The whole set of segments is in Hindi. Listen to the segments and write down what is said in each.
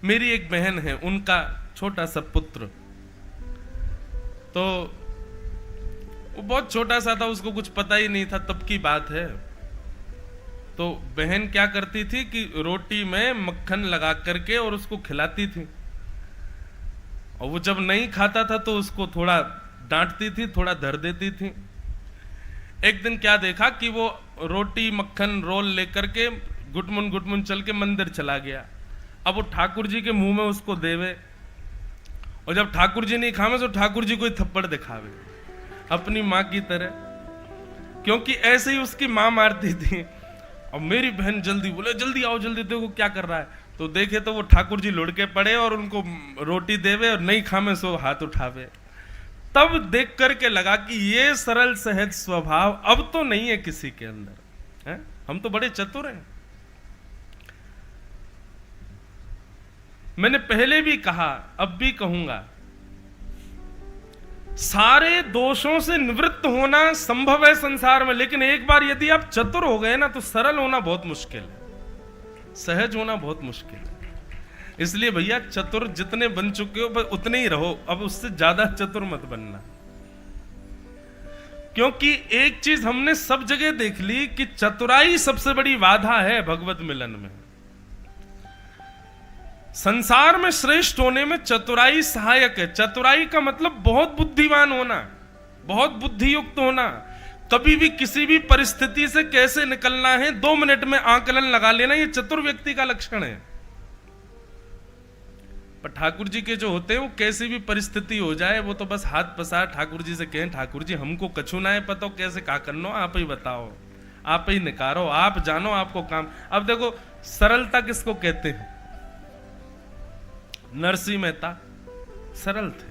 मेरी एक बहन है, उनका छोटा सा पुत्र, तो वो बहुत छोटा सा था, उसको कुछ पता ही नहीं था, तब की बात है। तो बहन क्या करती थी कि रोटी में मक्खन लगा करके और उसको खिलाती थी, और वो जब नहीं खाता था तो उसको थोड़ा डांटती थी, थोड़ा धर देती थी। एक दिन क्या देखा कि वो रोटी मक्खन रोल लेकर के गुटमुन चल के मंदिर चला गया। अब वो ठाकुर जी के मुंह में उसको देवे, और जब ठाकुर जी नहीं खावे तो ठाकुर जी को थप्पड़ दिखावे अपनी माँ की तरह, क्योंकि ऐसे ही उसकी माँ मारती थी। और मेरी बहन जल्दी बोले, जल्दी आओ, जल्दी देखो क्या कर रहा है। तो देखे तो वो ठाकुर जी लुढ़के पड़े और उनको रोटी देवे, और नहीं खामे सो हाथ उठावे। तब देख करके लगा कि ये सरल सहज स्वभाव अब तो नहीं है किसी के अंदर है? हम तो बड़े चतुर हैं। मैंने पहले भी कहा, अब भी कहूंगा, सारे दोषों से निवृत्त होना संभव है संसार में, लेकिन एक बार यदि आप चतुर हो गए ना तो सरल होना बहुत मुश्किल है, सहज होना बहुत मुश्किल है। इसलिए भैया चतुर जितने बन चुके हो उतने ही रहो, अब उससे ज्यादा चतुर मत बनना। क्योंकि एक चीज हमने सब जगह देख ली कि चतुराई सबसे बड़ी बाधा है भगवत मिलन में। संसार में श्रेष्ठ होने में चतुराई सहायक है। चतुराई का मतलब बहुत बुद्धिमान होना, बहुत बुद्धियुक्त होना, कभी भी किसी भी परिस्थिति से कैसे निकलना है 2 मिनट में आकलन लगा लेना, ये चतुर व्यक्ति का लक्षण है। पर ठाकुर जी के जो होते हैं वो कैसी भी परिस्थिति हो जाए वो तो बस हाथ पसार ठाकुर जी से कहें, ठाकुर जी हमको कछु ना है पता, कैसे का करना, आप ही बताओ, आप ही निकारो, आप जानो, आपको काम। अब देखो सरलता किसको कहते हैं? नरसिंह मेहता सरल थे,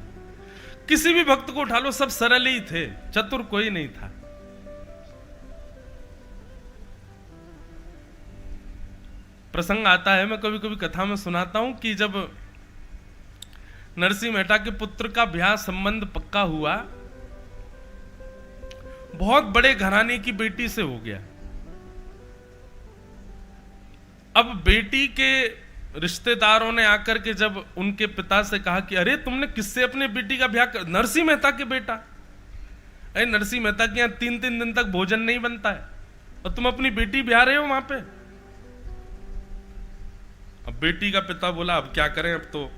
किसी भी भक्त को उठा लो सब सरल ही थे, चतुर कोई नहीं था। प्रसंग आता है, मैं कभी कभी कथा में सुनाता हूं कि जब नरसिंह मेहता के पुत्र का ब्याह संबंध पक्का हुआ, बहुत बड़े घराने की बेटी से हो गया। अब बेटी के रिश्तेदारों ने आकर के जब उनके पिता से कहा कि अरे तुमने किससे अपने बेटी का ब्याह कर, नरसिंह मेहता के बेटा। अरे नरसिंह मेहता के यहां 3-3 दिन तक भोजन नहीं बनता है और तुम अपनी बेटी ब्याह रहे हो वहां पे। अब बेटी का पिता बोला अब क्या करें, अब तो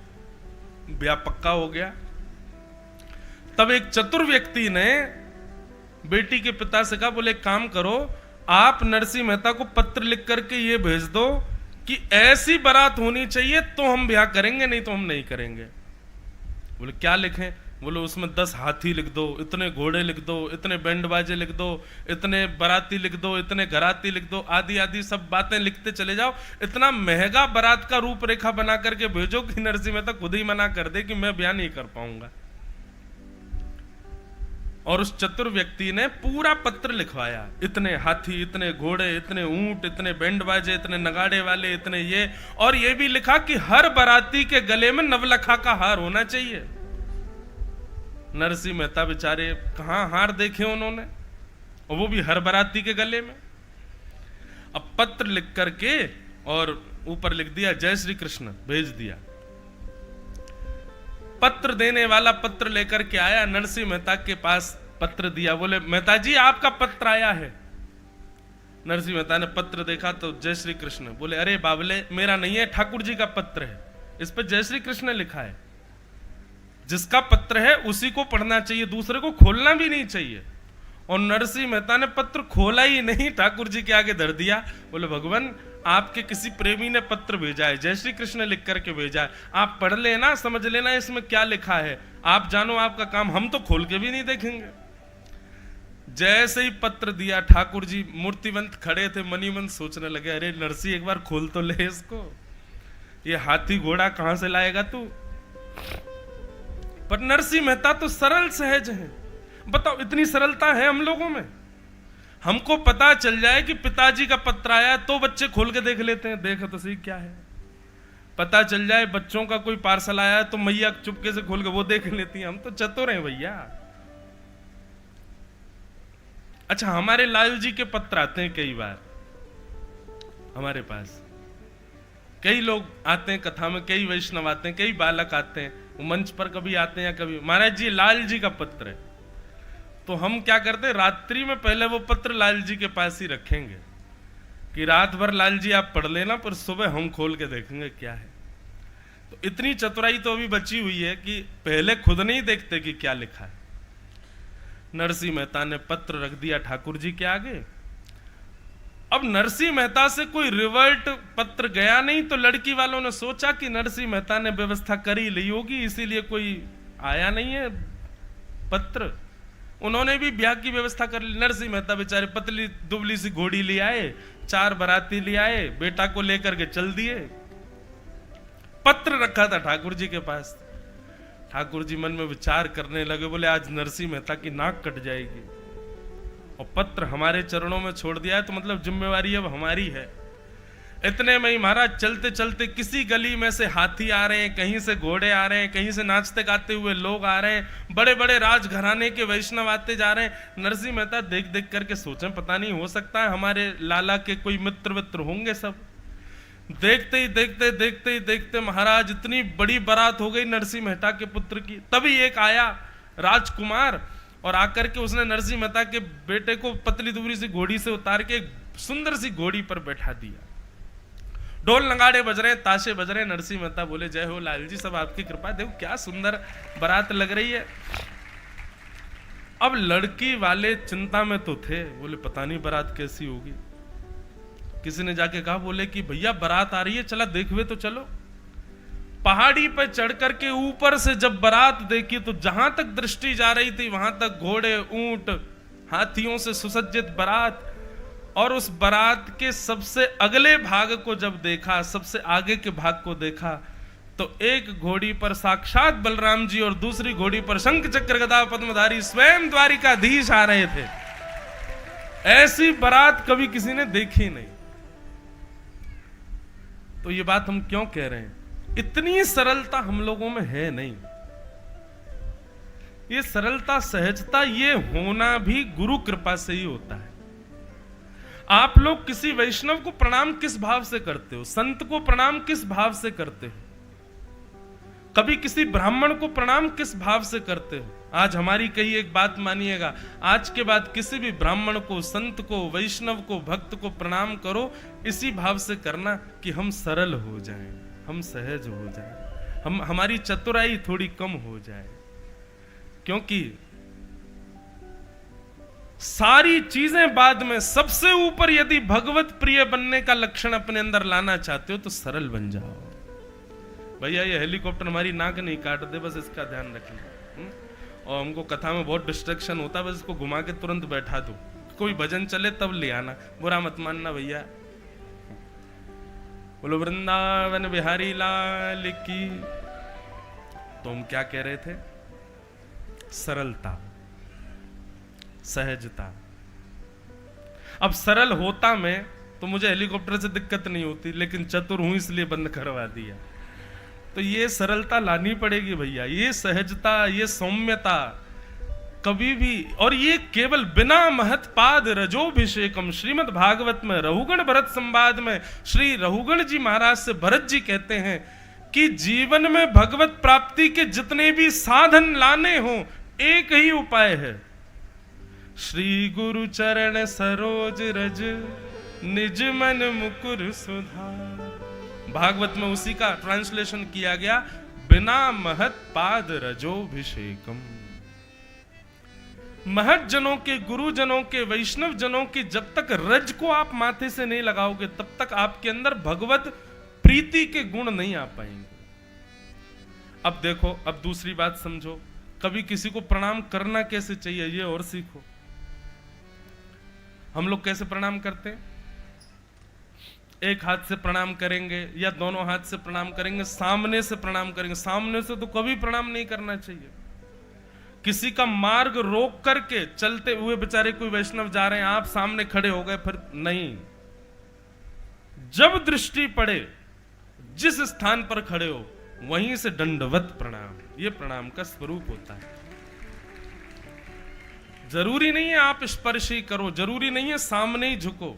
ब्याह पक्का हो गया। तब एक चतुर व्यक्ति ने बेटी के पिता से कहा, बोले काम करो, आप नरसिंह मेहता को पत्र लिख करके ये भेज दो कि ऐसी बारात होनी चाहिए तो हम ब्याह करेंगे, नहीं तो हम नहीं करेंगे। बोले क्या लिखें? बोले उसमें 10 हाथी लिख दो, इतने घोड़े लिख दो, इतने बैंड बाजे लिख दो, इतने बाराती लिख दो, इतने घराती लिख दो, आदि आदि सब बातें लिखते चले जाओ। इतना महंगा बारात का रूपरेखा बना करके भेजो कि नरसिंह मेहता खुद ही मना कर दे कि मैं ब्याह नहीं कर पाऊंगा। और उस चतुर व्यक्ति ने पूरा पत्र लिखवाया, इतने हाथी, इतने घोड़े, इतने ऊंट, इतने बैंड बाजे, इतने नगाड़े वाले, इतने ये, और ये भी लिखा कि हर बाराती के गले में नवलखा का हार होना चाहिए। नरसिंह मेहता बेचारे कहां हार देखे उन्होंने, और वो भी हर बाराती के गले में। अब पत्र लिख करके और ऊपर लिख दिया जय श्री कृष्ण, भेज दिया। पत्र देने वाला पत्र लेकर के आया, नरसिंह मेहता के पास पत्र दिया, बोले मेहता जी आपका पत्र आया है। नरसिंह मेहता ने पत्र देखा तो जय श्री कृष्ण। बोले अरे बाबले मेरा नहीं है, ठाकुर जी का पत्र है, इस पर जय श्री कृष्ण लिखा है, जिसका पत्र है उसी को पढ़ना चाहिए, दूसरे को खोलना भी नहीं चाहिए। और नरसिंह मेहता ने पत्र खोला ही नहीं, ठाकुर जी के आगे धर दिया। बोले भगवान आपके किसी प्रेमी ने पत्र भेजा है, जय श्री कृष्ण लिख करके भेजा है, आप पढ़ लेना, समझ लेना इसमें क्या लिखा है, आप जानो आपका काम, हम तो खोल के भी नहीं देखेंगे। जैसे ही पत्र दिया, ठाकुर जी मूर्तिवंत खड़े थे, मनी मन सोचने लगे अरे नरसिंह एक बार खोल तो ले इसको, ये हाथी घोड़ा कहां से लाएगा तू। पर नरसिंह मेहता तो सरल सहज है। बताओ इतनी सरलता है हम लोगों में। हमको पता चल जाए कि पिताजी का पत्र आया तो बच्चे खोल के देख लेते हैं, देखो तो सही क्या है। पता चल जाए बच्चों का कोई पार्सल आया तो मैया चुपके से खोल के वो देख लेती हैं। हम तो चतुर हैं भैया। अच्छा हमारे लाल जी के पत्र आते हैं कई बार हमारे पास, कई लोग आते हैं कथा में, कई वैष्णव आते हैं, कई बालक आते हैं, वो मंच पर कभी आते हैं या कभी, महाराज जी लाल जी का पत्र है, तो हम क्या करते हैं, रात्रि में पहले वो पत्र लाल जी के पास ही रखेंगे कि रात भर लाल जी आप पढ़ लेना, पर सुबह हम खोल के देखेंगे क्या है। तो इतनी चतुराई तो अभी बची हुई है कि पहले खुद नहीं देखते कि क्या लिखा है। नरसिंह मेहता ने पत्र रख दिया ठाकुर जी के आगे। अब नरसिंह मेहता से कोई रिवर्ट पत्र गया नहीं, तो लड़की वालों ने सोचा कि नरसिंह मेहता ने व्यवस्था कर ही ली होगी, इसीलिए कोई आया नहीं है पत्र। उन्होंने भी ब्याह की व्यवस्था कर ली। नरसिंह मेहता बेचारे पतली दुबली सी घोड़ी ले आए, 4 बाराती ले आए, बेटा को लेकर के चल दिए। पत्र रखा था ठाकुर जी के पास। ठाकुर जी मन में विचार करने लगे, बोले आज नरसिंह मेहता की नाक कट जाएगी, और पत्र हमारे चरणों में छोड़ दिया है, तो मतलब जिम्मेवारी अब हमारी है। इतने में ही महाराज चलते चलते किसी गली में से हाथी आ रहे हैं, कहीं से घोड़े आ रहे हैं, कहीं से नाचते गाते हुए लोग आ रहे हैं, बड़े बड़े राजघराने के वैष्णव आते जा रहे हैं। नरसिंह मेहता देख देख करके सोचे, पता नहीं, हो सकता है हमारे लाला के कोई मित्र वित्र होंगे सब। देखते ही देखते देखते ही देखते महाराज इतनी बड़ी बारात हो गई नरसिंह मेहता के पुत्र की। तभी एक आया राजकुमार, और आकर के उसने नरसिंह मेहता के बेटे को पतली दुबली सी घोड़ी से उतार के एक सुंदर सी घोड़ी पर बैठा दिया। ढोल नगाड़े बज रहे, ताशे बज रहे। नरसिंह मेहता बोले, जय हो लाल जी, सब आपकी कृपा, देखो क्या सुंदर बारात लग रही है। अब लड़की वाले चिंता में तो थे, बोले पता नहीं बारात कैसी होगी। किसी ने जाके कहा, बोले कि भैया बारात आ रही है, चला देखवे तो चलो। पहाड़ी पर चढ़ करके ऊपर से जब बारात देखी, तो जहां तक दृष्टि जा रही थी वहां तक घोड़े, ऊंट, हाथियों से सुसज्जित बारात। और उस बारात के सबसे अगले भाग को जब देखा, सबसे आगे के भाग को देखा, तो एक घोड़ी पर साक्षात बलराम जी और दूसरी घोड़ी पर शंख चक्र गदा पद्मधारी स्वयं द्वारिकाधीश आ रहे थे। ऐसी बारात कभी किसी ने देखी नहीं। तो ये बात हम क्यों कह रहे हैं, इतनी सरलता हम लोगों में है नहीं। ये सरलता, सहजता, ये होना भी गुरु कृपा से ही होता है। आप लोग किसी वैष्णव को प्रणाम किस भाव से करते हो, संत को प्रणाम किस भाव से करते हो, कभी किसी ब्राह्मण को प्रणाम किस भाव से करते हो। आज हमारी कही एक बात मानिएगा, आज के बाद किसी भी ब्राह्मण को, संत को, वैष्णव को, भक्त को प्रणाम करो इसी भाव से करना कि हम सरल हो जाएं, हम सहज हो जाएं, हमारी चतुराई थोड़ी कम हो जाए। क्योंकि सारी चीजें बाद में, सबसे ऊपर यदि भगवत प्रिय बनने का लक्षण अपने अंदर लाना चाहते हो तो सरल बन जाओ। भैया ये हेलीकॉप्टर हमारी नाक नहीं काट दे, बस इसका ध्यान रखना। और हमको कथा में बहुत डिस्ट्रैक्शन होता है, बस इसको घुमा के तुरंत बैठा दो, कोई भजन चले तब ले आना, बुरा मत मानना भैया। बोलो वृंदावन बिहारी लाल की। तो हम क्या कह रहे थे, सरलता, सहजता। अब सरल होता मैं तो मुझे हेलीकॉप्टर से दिक्कत नहीं होती, लेकिन चतुर हूं इसलिए बंद करवा दिया। तो ये सरलता लानी पड़ेगी भैया, ये सहजता, ये सौम्यता कभी भी। और ये केवल बिना महत्पाद रजोभिषेकम। श्रीमद् भागवत में रहुगण भरत संवाद में श्री रहुगण जी महाराज से भरत जी कहते हैं कि जीवन में भगवत प्राप्ति के जितने भी साधन लाने हो, एक ही उपाय है, श्री गुरु चरण सरोज रज निज मन मुकुर सुधार। भागवत में उसी का ट्रांसलेशन किया गया, बिना महत पाद रजोभिषेकम। महत जनों के, गुरुजनों के, वैष्णव जनों की जब तक रज को आप माथे से नहीं लगाओगे, तब तक आपके अंदर भगवत प्रीति के गुण नहीं आ पाएंगे। अब देखो, अब दूसरी बात समझो, कभी किसी को प्रणाम करना कैसे चाहिए ये और सीखो। हम लोग कैसे प्रणाम करते हैं, एक हाथ से प्रणाम करेंगे या दोनों हाथ से प्रणाम करेंगे, सामने से प्रणाम करेंगे। सामने से तो कभी प्रणाम नहीं करना चाहिए। किसी का मार्ग रोक करके चलते हुए बेचारे कोई वैष्णव जा रहे हैं, आप सामने खड़े हो गए, फिर नहीं। जब दृष्टि पड़े, जिस स्थान पर खड़े हो वहीं से दंडवत प्रणाम, ये प्रणाम का स्वरूप होता है। जरूरी नहीं है आप स्पर्श ही करो, जरूरी नहीं है सामने ही झुको।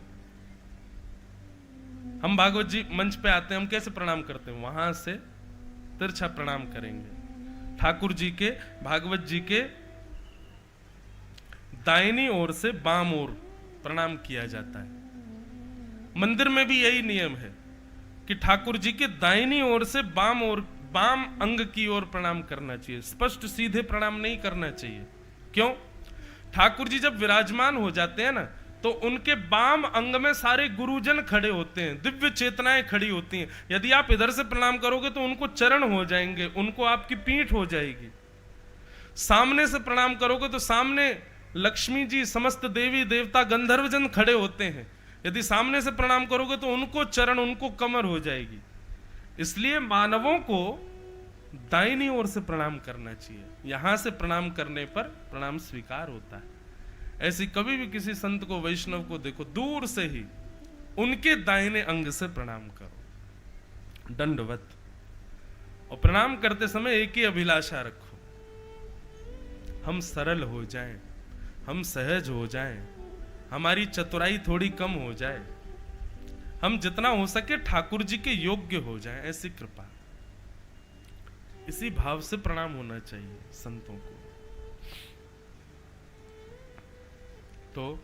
हम भागवत जी मंच पे आते हैं, हम कैसे प्रणाम करते हैं? वहां से तिरछा प्रणाम करेंगे। ठाकुर जी के, भागवत जी के दाहिनी ओर से बाम ओर प्रणाम किया जाता है। मंदिर में भी यही नियम है कि ठाकुर जी के दाहिनी ओर से बाम अंग की ओर प्रणाम करना चाहिए। स्पष्ट सीधे प्रणाम नहीं करना चाहिए। क्यों? ठाकुर जी जब विराजमान हो जाते हैं ना, तो उनके बाम अंग में सारे गुरुजन खड़े होते हैं, दिव्य चेतनाएं खड़ी होती हैं। यदि आप इधर से प्रणाम करोगे तो उनको चरण हो जाएंगे, उनको आपकी पीठ हो जाएगी। सामने से प्रणाम करोगे तो सामने लक्ष्मी जी, समस्त देवी देवता, गंधर्वजन खड़े होते हैं। यदि सामने से प्रणाम करोगे तो उनको चरण, उनको कमर हो जाएगी। इसलिए मानवों को दाहिनी ओर से प्रणाम करना चाहिए। यहां से प्रणाम करने पर प्रणाम स्वीकार होता है। ऐसी कभी भी किसी संत को, वैष्णव को देखो, दूर से ही उनके दाहिने अंग से प्रणाम करो, दंडवत। और प्रणाम करते समय एक ही अभिलाषा रखो, हम सरल हो जाएं, हम सहज हो जाएं, हमारी चतुराई थोड़ी कम हो जाए, हम जितना हो सके ठाकुर जी के योग्य हो जाएं, ऐसी कृपा। इसी भाव से प्रणाम होना चाहिए संतों को। तो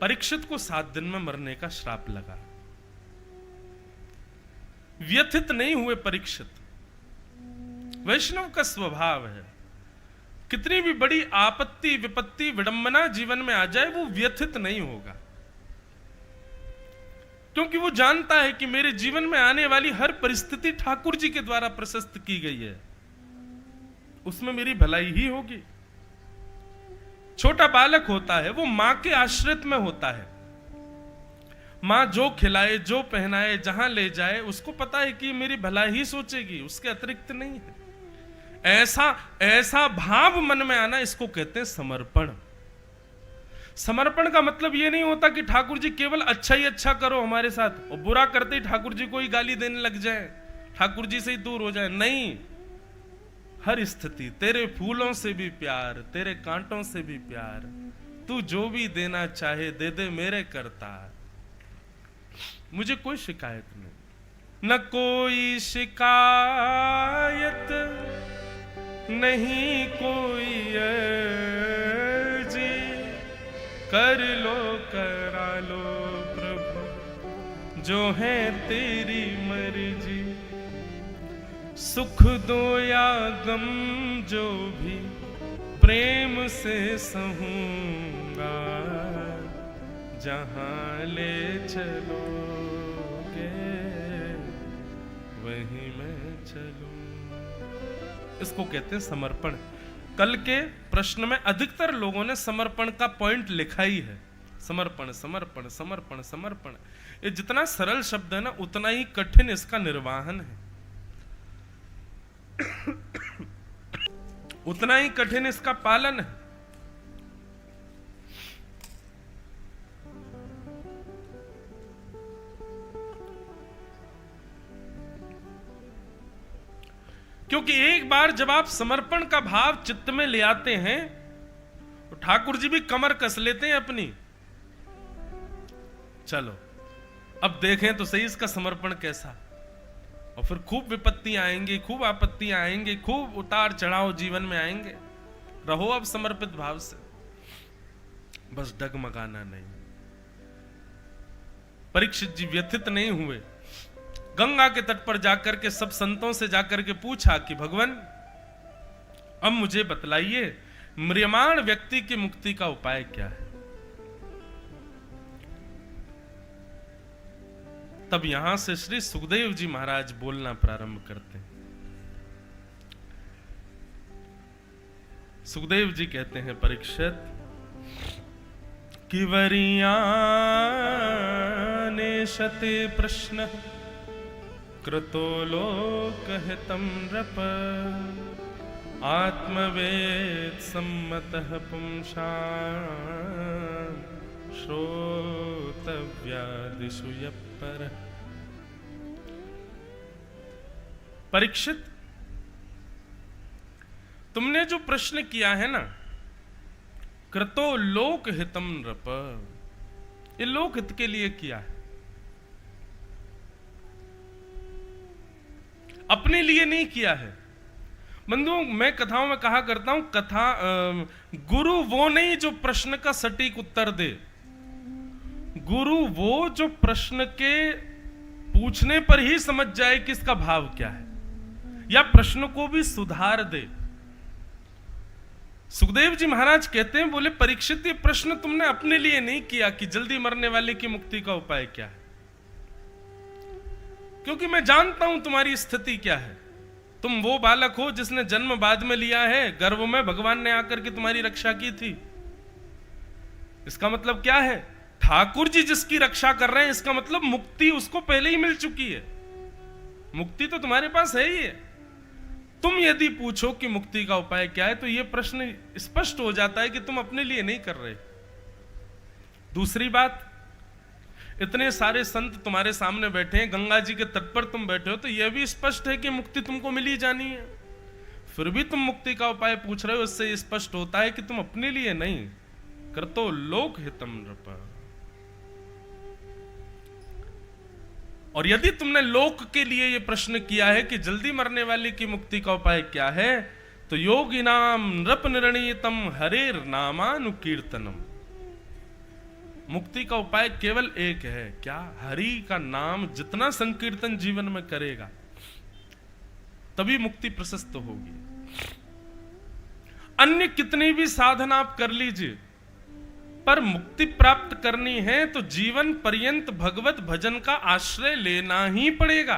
परीक्षित को 7 दिन में मरने का श्राप लगा। व्यथित नहीं हुए परीक्षित। वैष्णव का स्वभाव है, कितनी भी बड़ी आपत्ति, विपत्ति, विडंबना जीवन में आ जाए, वो व्यथित नहीं होगा। क्योंकि वो जानता है कि मेरे जीवन में आने वाली हर परिस्थिति ठाकुर जी के द्वारा प्रशस्त की गई है, उसमें मेरी भलाई ही होगी। छोटा बालक होता है, वो मां के आश्रित में होता है। मां जो खिलाए, जो पहनाए, जहां ले जाए, उसको पता है कि मेरी भलाई ही सोचेगी, उसके अतिरिक्त नहीं है। ऐसा भाव मन में आना, इसको कहते हैं समर्पण। समर्पण का मतलब यह नहीं होता कि ठाकुर जी केवल अच्छा ही अच्छा करो हमारे साथ, और बुरा करते ही ठाकुर जी को ही गाली देने लग जाए, ठाकुर जी से ही दूर हो जाए। नहीं, हर स्थिति, तेरे फूलों से भी प्यार, तेरे कांटों से भी प्यार, तू जो भी देना चाहे दे दे मेरे करतार। मुझे कोई शिकायत नहीं, न कोई शिकायत, नहीं कोई अर्जी, कर लो करा लो प्रभु, जो है तेरी मर्जी। सुख दो या गम जो भी, प्रेम से सहूंगा, जहां ले चलोगे वहीं मैं चलूं। इसको कहते हैं समर्पण। कल के प्रश्न में अधिकतर लोगों ने समर्पण का पॉइंट लिखा ही है। समर्पण, समर्पण, समर्पण, समर्पण। ये जितना सरल शब्द है ना, उतना ही कठिन इसका निर्वाहन है, उतना ही कठिन इसका पालन है। क्योंकि एक बार जब आप समर्पण का भाव चित्त में ले आते हैं, तो ठाकुर जी भी कमर कस लेते हैं अपनी। चलो अब देखें तो सही इसका समर्पण कैसा। और फिर खूब विपत्तियां आएंगी, खूब आपत्तियां आएंगी, खूब उतार चढ़ाव जीवन में आएंगे। रहो अब समर्पित भाव से, बस डगमगाना नहीं। परीक्षित जी व्यथित नहीं हुए। गंगा के तट पर जाकर के सब संतों से जाकर के पूछा कि भगवान अब मुझे बतलाइए, म्रियमाण व्यक्ति की मुक्ति का उपाय क्या है। तब यहां से श्री सुखदेव जी महाराज बोलना प्रारंभ करते हैं। सुखदेव जी कहते हैं, परीक्षित कि वरियानेशते प्रश्न कृतो लोकहितं नृप, आत्मवेद सम्मतः पुंसां श्रोतव्यादिषु यः परः। परीक्षित, तुमने जो प्रश्न किया है ना, कृतो लोकहितं नृप, ये लोक हित के लिए किया है, अपने लिए नहीं किया है। बंधुओं, मैं कथाओं में कहा करता हूं, गुरु वो नहीं जो प्रश्न का सटीक उत्तर दे, गुरु वो जो प्रश्न के पूछने पर ही समझ जाए कि इसका भाव क्या है, या प्रश्न को भी सुधार दे। सुखदेव जी महाराज कहते हैं, बोले परीक्षित, ये प्रश्न तुमने अपने लिए नहीं किया कि जल्दी मरने वाले की मुक्ति का उपाय क्या है, क्योंकि मैं जानता हूं तुम्हारी स्थिति क्या है। तुम वो बालक हो जिसने जन्म बाद में लिया है, गर्भ में भगवान ने आकर के तुम्हारी रक्षा की थी। इसका मतलब क्या है? ठाकुर जी जिसकी रक्षा कर रहे हैं, इसका मतलब मुक्ति उसको पहले ही मिल चुकी है। मुक्ति तो तुम्हारे पास है ही है। तुम यदि पूछो कि मुक्ति का उपाय क्या है, तो यह प्रश्न स्पष्ट हो जाता है कि तुम अपने लिए नहीं कर रहे। दूसरी बात, इतने सारे संत तुम्हारे सामने बैठे हैं, गंगा जी के तट पर तुम बैठे हो, तो यह भी स्पष्ट है कि मुक्ति तुमको मिल ही जानी है। फिर भी तुम मुक्ति का उपाय पूछ रहे हो, इससे स्पष्ट होता है कि तुम अपने लिए नहीं, करतो लोक हितम नृप। और यदि तुमने लोक के लिए यह प्रश्न किया है कि जल्दी मरने वाले की मुक्ति का उपाय क्या है, तो योगिनाम नृप निर्णीतम हरेर नामानुकीर्तनम। मुक्ति का उपाय केवल एक है, क्या? हरि का नाम जितना संकीर्तन जीवन में करेगा, तभी मुक्ति प्रशस्त होगी। अन्य कितनी भी साधना आप कर लीजिए, पर मुक्ति प्राप्त करनी है तो जीवन पर्यंत भगवत भजन का आश्रय लेना ही पड़ेगा।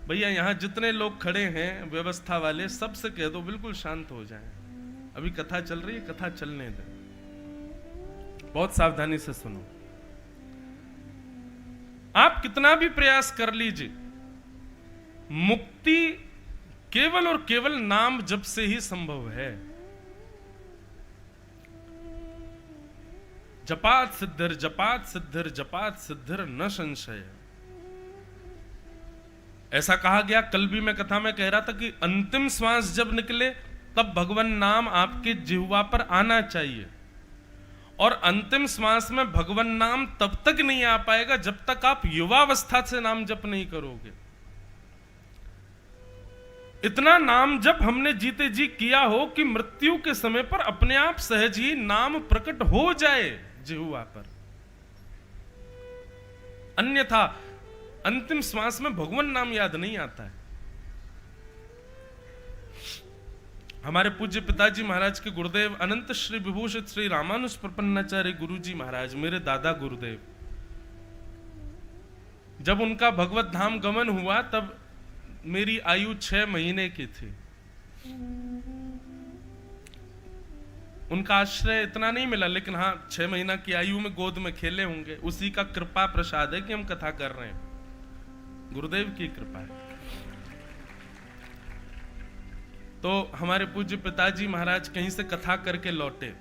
भैया, यहां जितने लोग खड़े हैं व्यवस्था वाले, सबसे कह दो बिल्कुल शांत हो जाएं। अभी कथा चल रही है, कथा चलने दें, बहुत सावधानी से सुनो। आप कितना भी प्रयास कर लीजिए, मुक्ति केवल और केवल नाम जप से ही संभव है। जपात सिद्धिर जपात सिद्धिर जपात सिद्धिर न संशय, ऐसा कहा गया। कल भी मैं कथा में कह रहा था कि अंतिम श्वास जब निकले तब भगवान नाम आपके जिह्वा पर आना चाहिए, और अंतिम श्वास में भगवान नाम तब तक नहीं आ पाएगा जब तक आप युवावस्था से नाम जप नहीं करोगे। इतना नाम जप हमने जीते जी किया हो कि मृत्यु के समय पर अपने आप सहज ही नाम प्रकट हो जाए जिह्वा पर। अन्यथा अंतिम श्वास में भगवान नाम याद नहीं आता है। हमारे पूज्य पिताजी महाराज के गुरुदेव अनंत श्री विभूषित श्री रामानुज प्रपन्नाचार्य गुरु जी महाराज, मेरे दादा गुरुदेव, जब उनका भगवत धाम गमन हुआ तब मेरी आयु 6 महीने की थी। उनका आश्रय इतना नहीं मिला, लेकिन हाँ 6 महीना की आयु में गोद में खेले होंगे। उसी का कृपा प्रसाद है कि हम कथा कर रहे हैं, गुरुदेव की कृपा है। तो हमारे पूज्य पिताजी महाराज कहीं से कथा करके लौटे।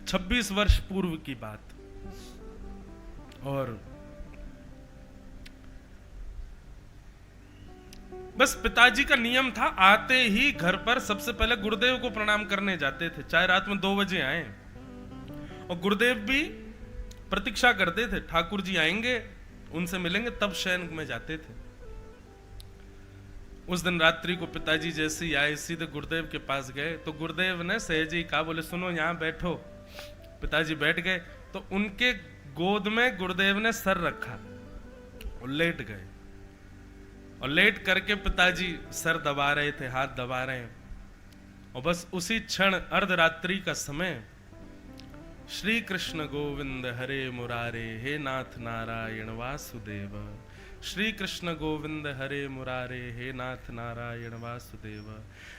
26 वर्ष पूर्व की बात। और बस पिताजी का नियम था, आते ही घर पर सबसे पहले गुरुदेव को प्रणाम करने जाते थे, चाहे रात में 2 बजे आए। और गुरुदेव भी प्रतीक्षा करते थे, ठाकुर जी आएंगे, उनसे मिलेंगे, तब शयन में जाते थे। उस दिन रात्रि को पिताजी जैसे ही आए, सीधे गुरुदेव के पास गए, तो गुरुदेव ने सहज ही कहा, बोले सुनो यहां बैठो। पिताजी बैठ गए, तो उनके गोद में गुरुदेव ने सर रखा और लेट गए। और लेट करके पिताजी सर दबा रहे थे, हाथ दबा रहे हैं। और बस उसी क्षण अर्धरात्रि का समय, श्री कृष्ण गोविंद हरे मुरारे, हे नाथ नारायण वासुदेव। श्री कृष्ण गोविंद हरे मुरारे, हे नाथ नारायण वासुदेव।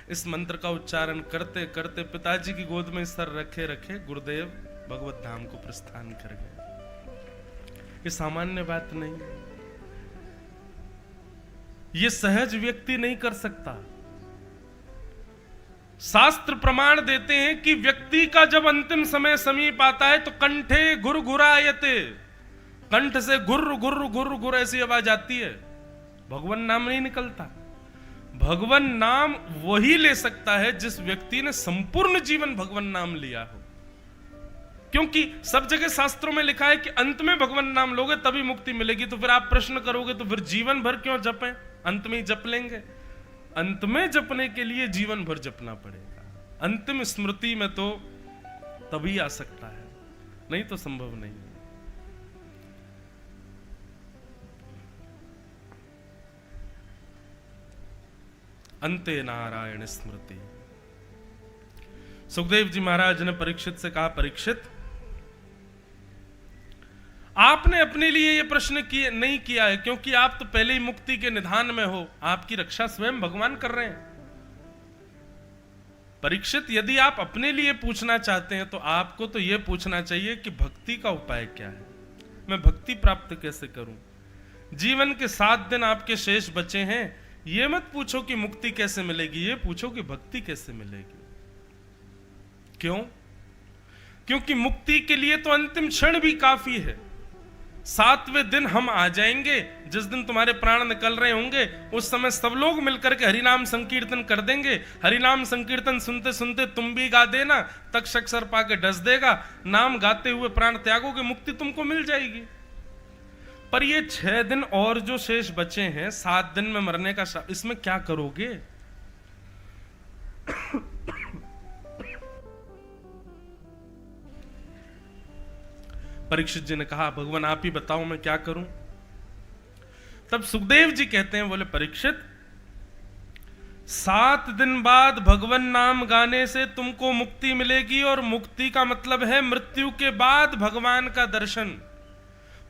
इस मंत्र का उच्चारण करते करते पिताजी की गोद में सर रखे रखे गुरुदेव भगवत धाम को प्रस्थान कर गए। ये सामान्य बात नहीं है, ये सहज व्यक्ति नहीं कर सकता। शास्त्र प्रमाण देते हैं कि व्यक्ति का जब अंतिम समय समीप आता है तो कंठे घुरघुरायते, कंठ से घुर घुर घुर घुर ऐसी आवाज आती है, भगवान नाम नहीं निकलता। भगवान नाम वही ले सकता है जिस व्यक्ति ने संपूर्ण जीवन भगवान नाम लिया हो। क्योंकि सब जगह शास्त्रों में लिखा है कि अंत में भगवान नाम लोगे तभी मुक्ति मिलेगी। तो फिर आप प्रश्न करोगे तो फिर जीवन भर क्यों जपें, अंत में ही जप लेंगे। अंत में जपने के लिए जीवन भर जपना पड़ेगा। अंतिम स्मृति में तो तभी आ सकता है, नहीं तो संभव नहीं है। अंते नारायण स्मृति। सुखदेव जी महाराज ने परीक्षित से कहा, परीक्षित आपने अपने लिए यह प्रश्न नहीं किया है, क्योंकि आप तो पहले ही मुक्ति के निधान में हो। आपकी रक्षा स्वयं भगवान कर रहे हैं। परीक्षित, यदि आप अपने लिए पूछना चाहते हैं तो आपको तो यह पूछना चाहिए कि भक्ति का उपाय क्या है, मैं भक्ति प्राप्त कैसे करूं। जीवन के 7 दिन आपके शेष बचे हैं, यह मत पूछो कि मुक्ति कैसे मिलेगी, यह पूछो कि भक्ति कैसे मिलेगी। क्यों? क्योंकि मुक्ति के लिए तो अंतिम क्षण भी काफी है। 7वें दिन हम आ जाएंगे, जिस दिन तुम्हारे प्राण निकल रहे होंगे उस समय सब लोग मिलकर के हरिनाम संकीर्तन कर देंगे। हरिनाम संकीर्तन सुनते सुनते तुम भी गा देना, तक्षक सर्प आके डस देगा, नाम गाते हुए प्राण त्यागोगे, मुक्ति तुमको मिल जाएगी। पर ये 6 दिन और जो शेष बचे हैं, 7 दिन में मरने का, इसमें क्या करोगे? परीक्षित जी ने कहा, भगवान आप ही बताओ मैं क्या करूं। तब सुखदेव जी कहते हैं, बोले परीक्षित 7 दिन बाद भगवान नाम गाने से तुमको मुक्ति मिलेगी, और मुक्ति का मतलब है मृत्यु के बाद भगवान का दर्शन।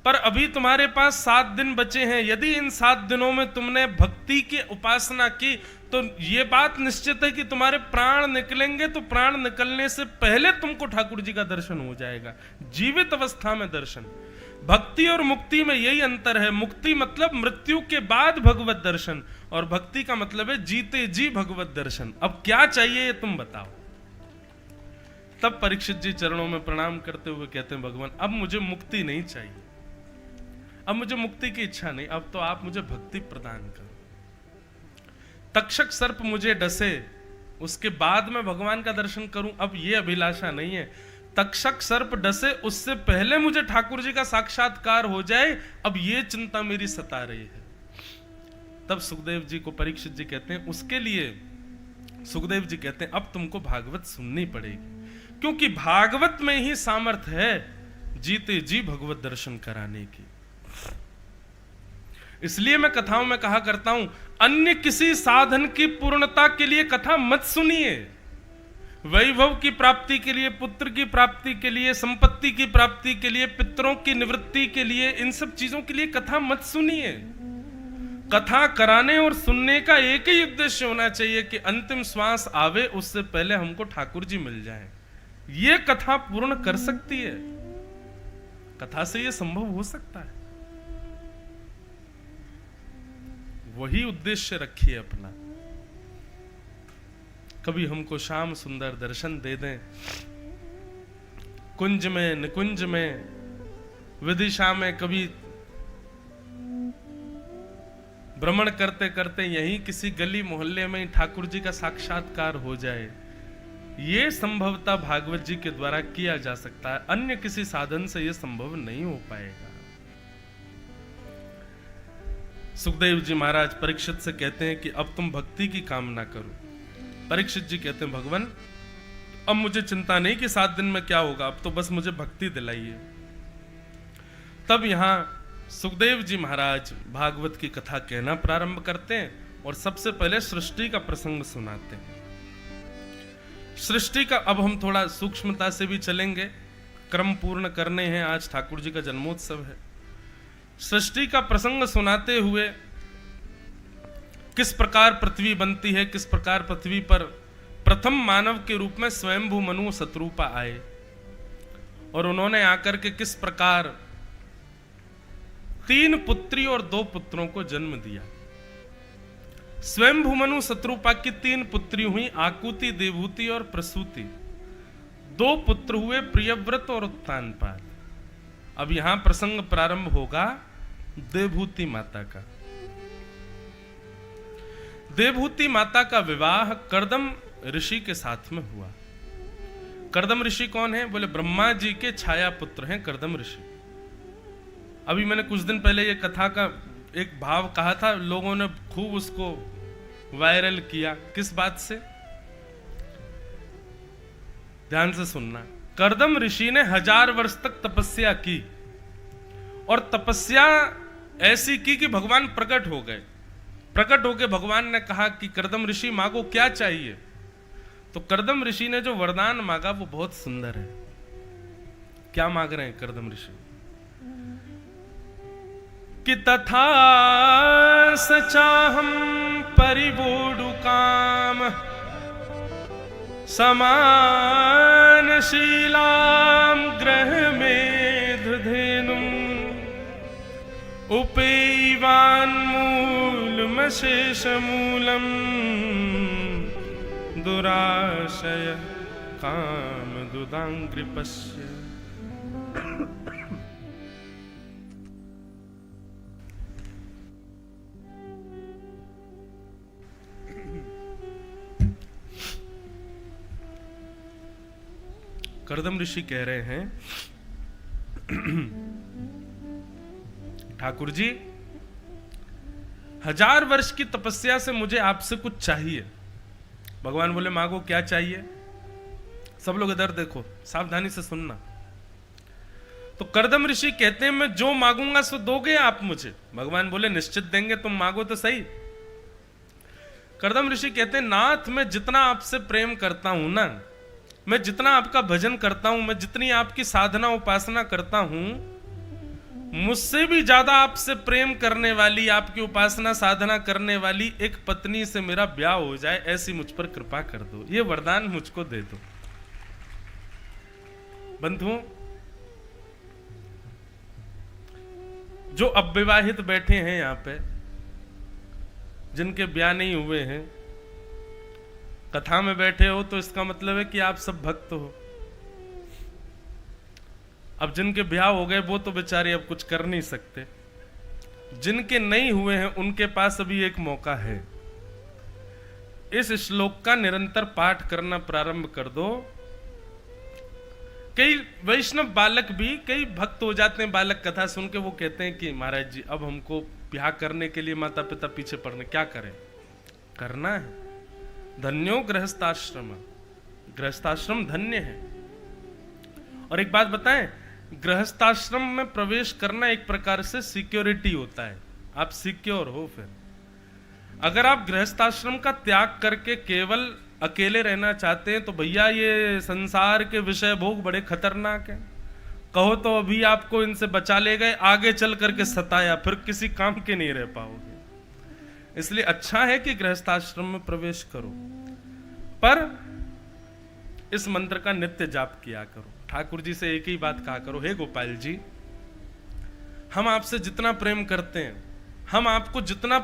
पर अभी तुम्हारे पास 7 दिन बचे हैं। यदि इन 7 दिनों में तुमने भक्ति की उपासना की तो यह बात निश्चित है कि तुम्हारे प्राण निकलेंगे, तो प्राण निकलने से पहले तुमको ठाकुर जी का दर्शन हो जाएगा, जीवित अवस्था में दर्शन। भक्ति और मुक्ति में यही अंतर है। मुक्ति मतलब मृत्यु के बाद भगवत दर्शन, और भक्ति का मतलब है जीते जी भगवत दर्शन। अब क्या चाहिए ये तुम बताओ। तब परीक्षित जी चरणों में प्रणाम करते हुए कहते हैं, भगवान अब मुझे मुक्ति नहीं चाहिए, अब मुझे मुक्ति की इच्छा नहीं, अब तो आप मुझे भक्ति प्रदान करो। तक्षक सर्प मुझे डसे, उसके बाद मैं भगवान का दर्शन करूं, अब यह अभिलाषा नहीं है। तक्षक सर्प डसे उससे पहले मुझे ठाकुर जी का साक्षात्कार हो जाए, अब यह चिंता मेरी सता रही है। तब सुखदेव जी को परीक्षित जी कहते हैं, उसके लिए सुखदेव जी कहते हैं अब तुमको भागवत सुननी पड़ेगी, क्योंकि भागवत में ही सामर्थ्य है जीते जी भगवत दर्शन कराने की। इसलिए मैं कथाओं में कहा करता हूं, अन्य किसी साधन की पूर्णता के लिए कथा मत सुनिए। वैभव की प्राप्ति के लिए, पुत्र की प्राप्ति के लिए, संपत्ति की प्राप्ति के लिए, पितरों की निवृत्ति के लिए, इन सब चीजों के लिए कथा मत सुनिए। कथा कराने और सुनने का एक ही उद्देश्य होना चाहिए कि अंतिम श्वास आवे उससे पहले हमको ठाकुर जी मिल जाएं। ये कथा पूर्ण कर सकती है, कथा से ये संभव हो सकता है। वही उद्देश्य रखिए अपना। कभी हमको श्याम सुंदर दर्शन दे दें, कुंज में, निकुंज में, विदिशा में, कभी भ्रमण करते करते यहीं किसी गली मोहल्ले में ठाकुर जी का साक्षात्कार हो जाए, ये संभवतः भागवत जी के द्वारा किया जा सकता है। अन्य किसी साधन से यह संभव नहीं हो पाएगा। सुखदेव जी महाराज परीक्षित से कहते हैं कि अब तुम भक्ति की कामना करो। परीक्षित जी कहते हैं, भगवान अब मुझे चिंता नहीं कि 7 दिन में क्या होगा, अब तो बस मुझे भक्ति दिलाइए। तब यहां सुखदेव जी महाराज भागवत की कथा कहना प्रारंभ करते हैं और सबसे पहले सृष्टि का प्रसंग सुनाते हैं। सृष्टि का अब हम थोड़ा सूक्ष्मता से भी चलेंगे, क्रम पूर्ण करने हैं, आज ठाकुर जी का जन्मोत्सव है। सृष्टि का प्रसंग सुनाते हुए किस प्रकार पृथ्वी बनती है, किस प्रकार पृथ्वी पर प्रथम मानव के रूप में स्वयंभू मनु शत्रुपा आए और उन्होंने आकर के किस प्रकार 3 पुत्री और 2 पुत्रों को जन्म दिया। स्वयंभू मनु शत्रुपा की 3 पुत्री हुई, आकुति, देवहूति और प्रसूति। 2 पुत्र हुए, प्रियव्रत और उत्तानपाद। अब यहां प्रसंग प्रारंभ होगा देवहूति माता का। देवहूति माता का विवाह कर्दम ऋषि के साथ में हुआ। कर्दम ऋषि कौन है? बोले ब्रह्मा जी के छाया पुत्र हैं कर्दम ऋषि। अभी मैंने कुछ दिन पहले ये कथा का एक भाव कहा था, लोगों ने खूब उसको वायरल किया। किस बात से? ध्यान से सुनना। कर्दम ऋषि ने 1000 वर्ष तक तपस्या की और तपस्या ऐसी की कि भगवान प्रकट हो गए। प्रकट होकर भगवान ने कहा कि कर्दम ऋषि मांगो क्या चाहिए। तो कर्दम ऋषि ने जो वरदान मांगा वो बहुत सुंदर है। क्या मांग रहे हैं कर्दम ऋषि? कि तथा सचाहम परिवोडु काम समान शीलाम ग्रह मेधेनुम उपैवान मूलमशेष मूलम दुराशय काम दुदांग्रिपस्य। कर्दम ऋषि कह रहे हैं, ठाकुर जी 1000 वर्ष की तपस्या से मुझे आपसे कुछ चाहिए। भगवान बोले मांगो क्या चाहिए। सब लोग इधर देखो, सावधानी से सुनना। तो कर्दम ऋषि कहते हैं मैं जो मांगूंगा सो दोगे आप मुझे? भगवान बोले निश्चित देंगे, तुम मांगो तो सही। कर्दम ऋषि कहते हैं नाथ मैं जितना आपसे प्रेम करता हूं ना, मैं जितना आपका भजन करता हूं, मैं जितनी आपकी साधना उपासना करता हूं, मुझसे भी ज्यादा आपसे प्रेम करने वाली, आपकी उपासना साधना करने वाली एक पत्नी से मेरा ब्याह हो जाए, ऐसी मुझ पर कृपा कर दो। ये वरदान मुझको दे दो। बंधुओं, जो अविवाहित बैठे हैं यहां पे, जिनके ब्याह नहीं हुए हैं, कथा में बैठे हो तो इसका मतलब है कि आप सब भक्त हो। अब जिनके ब्याह हो गए वो तो बेचारे अब कुछ कर नहीं सकते। जिनके नहीं हुए हैं उनके पास अभी एक मौका है। इस श्लोक का निरंतर पाठ करना प्रारंभ कर दो। कई वैष्णव बालक भी, कई भक्त हो जाते हैं बालक कथा सुन के, वो कहते हैं कि महाराज जी अब हमको ब्याह करने के लिए माता पिता पीछे पड़ने, क्या करें? करना है। धन्यो गृहस्थाश्रम, गृहस्थाश्रम धन्य है। और एक बात बताएं, गृहस्थाश्रम में प्रवेश करना एक प्रकार से सिक्योरिटी होता है, आप सिक्योर हो। फिर अगर आप गृहस्थाश्रम का त्याग करके केवल अकेले रहना चाहते हैं तो भैया ये संसार के विषय भोग बड़े खतरनाक हैं। कहो तो अभी आपको इनसे बचा ले गए, आगे चल करके सताया, फिर किसी काम के नहीं रह पाओगे। इसलिए अच्छा है कि गृहस्थाश्रम में प्रवेश करो, पर इस मंत्र का नित्य जाप किया करो। ठाकुर जी से एक ही बात कहा करो, हे गोपाल जी, हम आपसे जितना प्रेम करते हैं, हम आपको जितना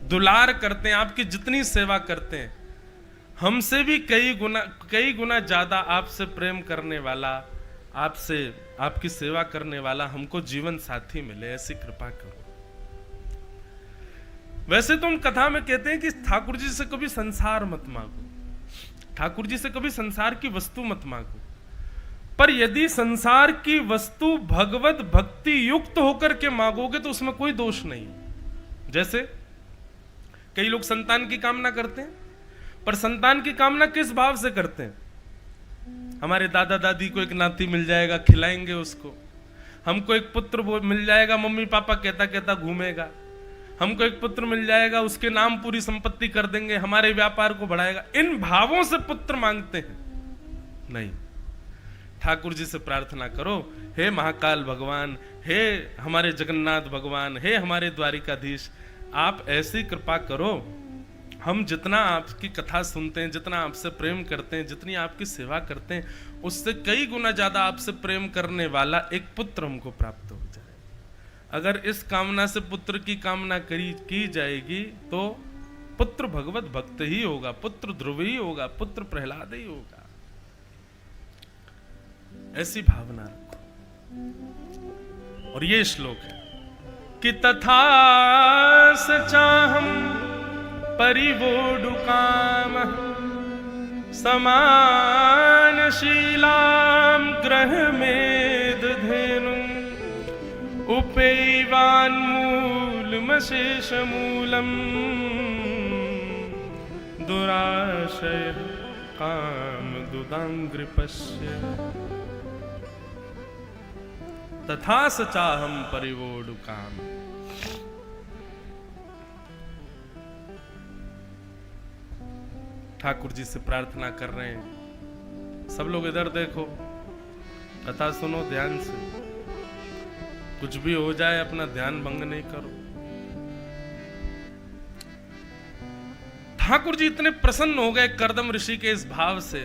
दुलार करते हैं, आपकी जितनी सेवा करते हैं, हमसे भी कई गुना ज्यादा आपसे प्रेम करने वाला, आपसे आपकी सेवा करने वाला हमको जीवन साथी मिले, ऐसी कृपा करो। वैसे तो हम कथा में कहते हैं कि ठाकुर जी से कभी संसार मत मांगो, ठाकुर जी से कभी संसार की वस्तु मत मांगो, पर यदि संसार की वस्तु भगवत भक्ति युक्त होकर के मांगोगे तो उसमें कोई दोष नहीं। जैसे कई लोग संतान की कामना करते हैं, पर संतान की कामना किस भाव से करते हैं? हमारे दादा दादी को एक नाती मिल जाएगा, खिलाएंगे उसको। हमको एक पुत्र मिल जाएगा, मम्मी पापा कहता कहता घूमेगा। हमको एक पुत्र मिल जाएगा, उसके नाम पूरी संपत्ति कर देंगे, हमारे व्यापार को बढ़ाएगा। इन भावों से पुत्र मांगते हैं नहीं। ठाकुर जी से प्रार्थना करो, हे महाकाल भगवान, हे हमारे जगन्नाथ भगवान, हे हमारे द्वारिकाधीश, आप ऐसी कृपा करो, हम जितना आपकी कथा सुनते हैं, जितना आपसे प्रेम करते हैं, जितनी आपकी सेवा करते हैं, उससे कई गुना ज्यादा आपसे प्रेम करने वाला एक पुत्र हमको प्राप्त हो जाए। अगर इस कामना से पुत्र की कामना की जाएगी तो पुत्र भगवत भक्त ही होगा, पुत्र ध्रुव ही होगा, पुत्र प्रहलाद ही होगा। ऐसी भावना रखो। और ये श्लोक है कि तथा सचाहम परिवोढुकामः समानशीलां ग्रहमेदधेनुम् उपैवान्मूलमशेषमूलम् दुराशयः कामदुदाङ्घ्रिपश्य तथा स चाहं परिवोढुकाम। ठाकुर जी से प्रार्थना कर रहे हैं, सब लोग इधर देखो, कथा सुनो ध्यान से, कुछ भी हो जाए अपना ध्यान भंग नहीं करो। ठाकुर जी इतने प्रसन्न हो गए कर्दम ऋषि के इस भाव से।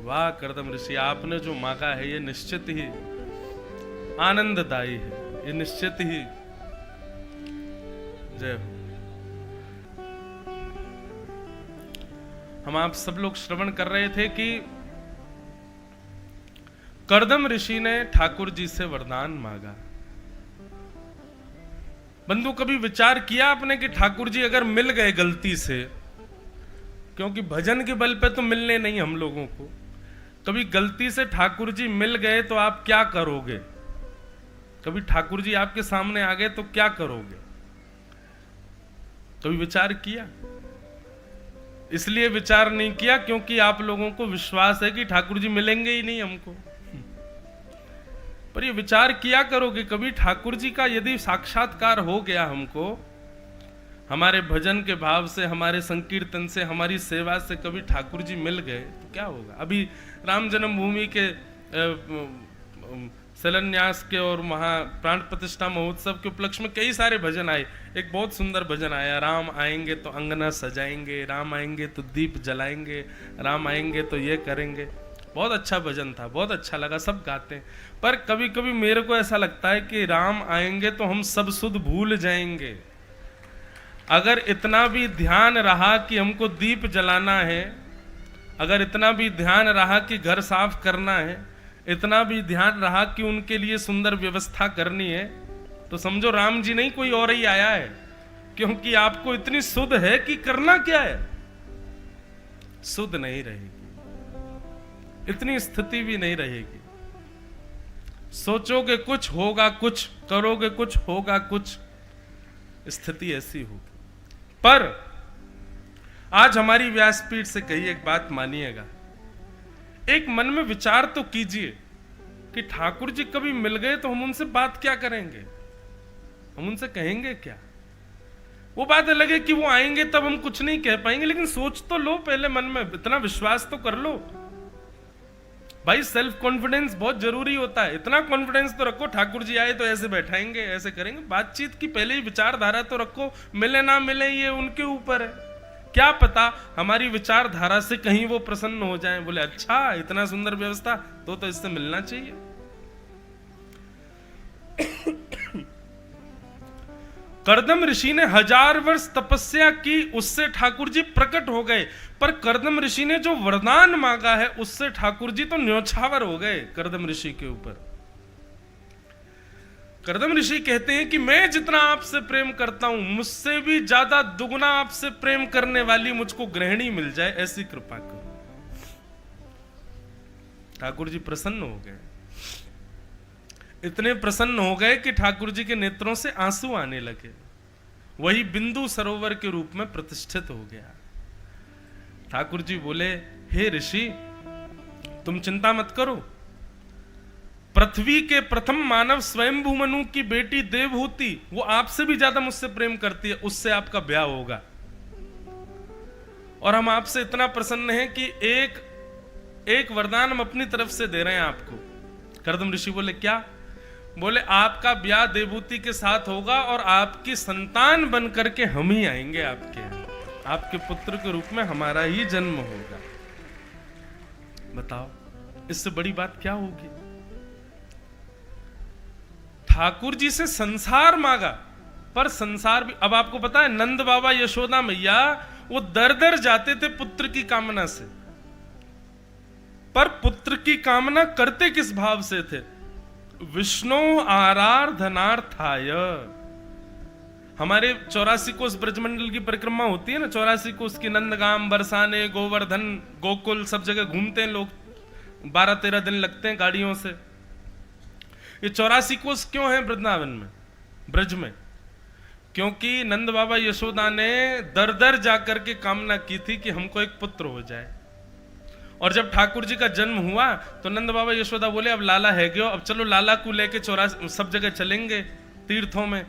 वाह कर्दम ऋषि, आपने जो मांगा है ये निश्चित ही आनंददायी है, ये निश्चित ही। जय हो। हम आप सब लोग श्रवण कर रहे थे कि कर्दम ऋषि ने ठाकुर जी से वरदान मांगा। बंधु कभी विचार किया आपने कि ठाकुर जी अगर मिल गए गलती से, क्योंकि भजन के बल पे तो मिलने नहीं हम लोगों को, कभी गलती से ठाकुर जी मिल गए तो आप क्या करोगे? कभी ठाकुर जी आपके सामने आ गए तो क्या करोगे? कभी विचार किया? इसलिए विचार नहीं किया क्योंकि आप लोगों को विश्वास है कि ठाकुर जी मिलेंगे ही नहीं हमको। पर ये विचार किया करोगे कभी ठाकुर जी का यदि साक्षात्कार हो गया हमको, हमारे भजन के भाव से, हमारे संकीर्तन से, हमारी सेवा से कभी ठाकुर जी मिल गए तो क्या होगा? अभी राम जन्मभूमि के शिलान्यास के और महा प्राण प्रतिष्ठा महोत्सव के उपलक्ष्य में कई सारे भजन आए। एक बहुत सुंदर भजन आया, राम आएंगे तो अंगना सजाएंगे, राम आएंगे तो दीप जलाएंगे, राम आएंगे तो ये करेंगे। बहुत अच्छा भजन था, बहुत अच्छा लगा, सब गाते हैं। पर कभी कभी मेरे को ऐसा लगता है कि राम आएंगे तो हम सब सुध भूल जाएंगे। अगर इतना भी ध्यान रहा कि हमको दीप जलाना है, अगर इतना भी ध्यान रहा कि घर साफ करना है, इतना भी ध्यान रहा कि उनके लिए सुंदर व्यवस्था करनी है, तो समझो राम जी नहीं कोई और ही आया है। क्योंकि आपको इतनी सुध है कि करना क्या है, सुध नहीं रहेगी, इतनी स्थिति भी नहीं रहेगी। सोचोगे कुछ होगा कुछ, करोगे कुछ होगा कुछ, स्थिति ऐसी होगी। पर आज हमारी व्यासपीठ से कही एक बात मानिएगा, एक मन में विचार तो कीजिए कि ठाकुर जी कभी मिल गए तो हम उनसे बात क्या करेंगे, हम उनसे कहेंगे क्या? वो बात अलग है कि वो आएंगे तब हम कुछ नहीं कह पाएंगे, लेकिन सोच तो लो पहले मन में, इतना विश्वास तो कर लो भाई। सेल्फ कॉन्फिडेंस बहुत जरूरी होता है। इतना कॉन्फिडेंस तो रखो, ठाकुर जी आए तो ऐसे बैठाएंगे, ऐसे करेंगे। बातचीत की पहले ही विचारधारा तो रखो, मिले ना मिले ये उनके ऊपर है। क्या पता हमारी विचारधारा से कहीं वो प्रसन्न हो जाएं, बोले अच्छा इतना सुंदर व्यवस्था तो इससे मिलना चाहिए। कर्दम ऋषि ने 1000 वर्ष तपस्या की, उससे ठाकुर जी प्रकट हो गए। पर कर्दम ऋषि ने जो वरदान मांगा है उससे ठाकुर जी तो न्योछावर हो गए कर्दम ऋषि के ऊपर। कर्दम ऋषि कहते हैं कि मैं जितना आपसे प्रेम करता हूं, मुझसे भी ज्यादा दुगुना आपसे प्रेम करने वाली मुझको गृहिणी मिल जाए, ऐसी कृपा करो। ठाकुर जी प्रसन्न हो गए, इतने प्रसन्न हो गए कि ठाकुर जी के नेत्रों से आंसू आने लगे। वही बिंदु सरोवर के रूप में प्रतिष्ठित हो गया। ठाकुर जी बोले, हे ऋषि तुम चिंता मत करो, पृथ्वी के प्रथम मानव स्वयंभू मनु की बेटी देवहूति, वो आपसे भी ज्यादा मुझसे प्रेम करती है, उससे आपका ब्याह होगा। और हम आपसे इतना प्रसन्न हैं कि एक वरदान हम अपनी तरफ से दे रहे हैं आपको। कर्दम ऋषि बोले क्या? बोले आपका ब्याह देवहूति के साथ होगा और आपकी संतान बन करके हम ही आएंगे आपके यहाँ, आपके पुत्र के रूप में हमारा ही जन्म होगा। बताओ इससे बड़ी बात क्या होगी? ठाकुर जी से संसार मांगा, पर संसार भी, अब आपको पता है नंद बाबा यशोदा मैया वो दर दर जाते थे पुत्र की कामना से, पर पुत्र की कामना करते किस भाव से थे? विष्णु आराधनार्थाय। हमारे 84 कोस ब्रजमंडल की परिक्रमा होती है ना, 84 कोस की, नंदगाम, बरसाने, गोवर्धन, गोकुल, सब जगह घूमते हैं लोग, 12-13 दिन लगते हैं गाड़ियों से। ये 84 कोस क्यों है वृंदावन में, ब्रज में? क्योंकि नंद बाबा यशोदा ने दर दर जाकर के कामना की थी कि हमको एक पुत्र हो जाए। और जब ठाकुर जी का जन्म हुआ तो नंद बाबा यशोदा बोले अब लाला है गयो, अब चलो लाला को लेके 84 सब जगह चलेंगे तीर्थों में।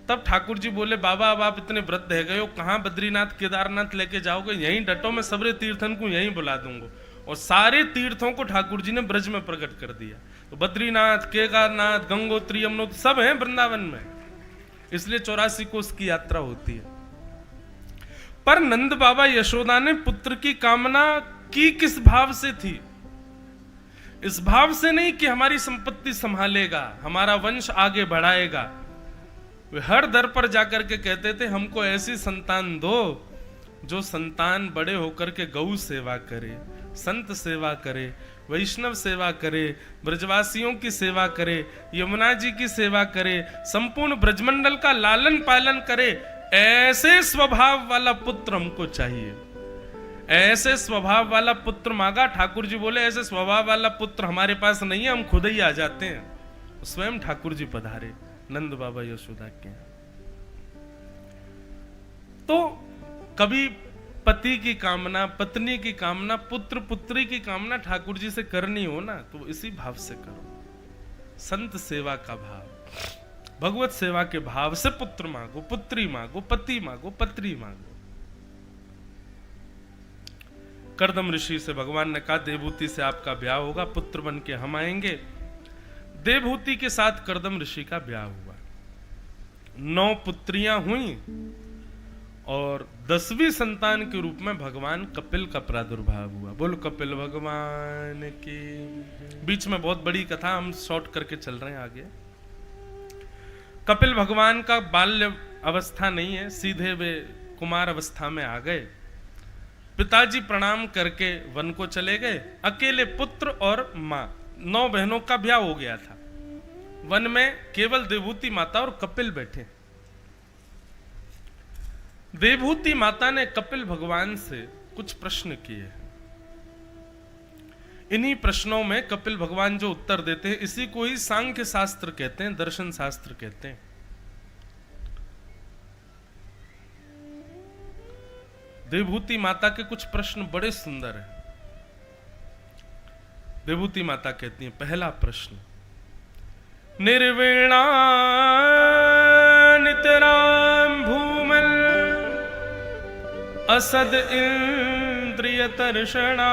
तब ठाकुर जी बोले बाबा अब आप इतने वृद्ध है गए हो, कहाँ बद्रीनाथ केदारनाथ लेके जाओगे, यहीं डटो, मैं सबरे तीर्थन को यहीं बुला दूंगा। और सारे तीर्थों को ठाकुर जी ने ब्रज में प्रकट कर दिया। तो बद्रीनाथ, केदारनाथ, गंगोत्री, यमुनोत्री सब हैं वृंदावन में, इसलिए 84 कोस की यात्रा होती है। पर नंद बाबा यशोदा ने पुत्र की कामना की किस भाव से थी? इस भाव से नहीं कि हमारी संपत्ति संभालेगा, हमारा वंश आगे बढ़ाएगा। वे हर दर पर जाकर के कहते थे हमको ऐसी संतान दो जो संतान बड़े होकर के गौ सेवा करे, संत सेवा करे, वैष्णव सेवा करे, ब्रजवासियों की सेवा करे, यमुना जी की सेवा करे, संपूर्ण ब्रजमंडल का लालन पालन करे। ऐसे स्वभाव वाला पुत्र हमको चाहिए। ऐसे स्वभाव वाला पुत्र मांगा। ठाकुर जी बोले ऐसे स्वभाव वाला पुत्र हमारे पास नहीं है, हम खुद ही आ जाते हैं। स्वयं ठाकुर जी पधारे नंद बाबा यशोदा के। तो कभी पति की कामना, पत्नी की कामना, पुत्र पुत्री की कामना ठाकुर जी से करनी हो ना, तो इसी भाव से करो। संत सेवा का भाव, भगवत सेवा के भाव से पुत्र मांगो, पुत्री मांगो, पति मांगो, पत्री मांगो। करदम ऋषि से भगवान ने कहा देवहूति से आपका ब्याह होगा, पुत्र बन के हम आएंगे। देवहूति के साथ करदम ऋषि का ब्याह हुआ। 9 पुत्रियां हुई और 10वीं संतान के रूप में भगवान कपिल का प्रादुर्भाव हुआ। बोलो कपिल भगवान की। बीच में बहुत बड़ी कथा, हम शॉर्ट करके चल रहे हैं आगे। कपिल भगवान का बाल्य अवस्था नहीं है, सीधे वे कुमार अवस्था में आ गए। पिताजी प्रणाम करके वन को चले गए। अकेले पुत्र और मां, 9 बहनों का ब्याह हो गया था। वन में केवल देवहूति माता और कपिल बैठे। देवहूति माता ने कपिल भगवान से कुछ प्रश्न किए। इन्हीं प्रश्नों में कपिल भगवान जो उत्तर देते हैं, इसी को ही सांख्य शास्त्र कहते हैं, दर्शन शास्त्र कहते हैं। देवहूति माता के कुछ प्रश्न बड़े सुंदर हैं। देवहूति माता कहती हैं, पहला प्रश्न, निर्वीणा नितराम भूमल असद इंद्रिय तर्षणा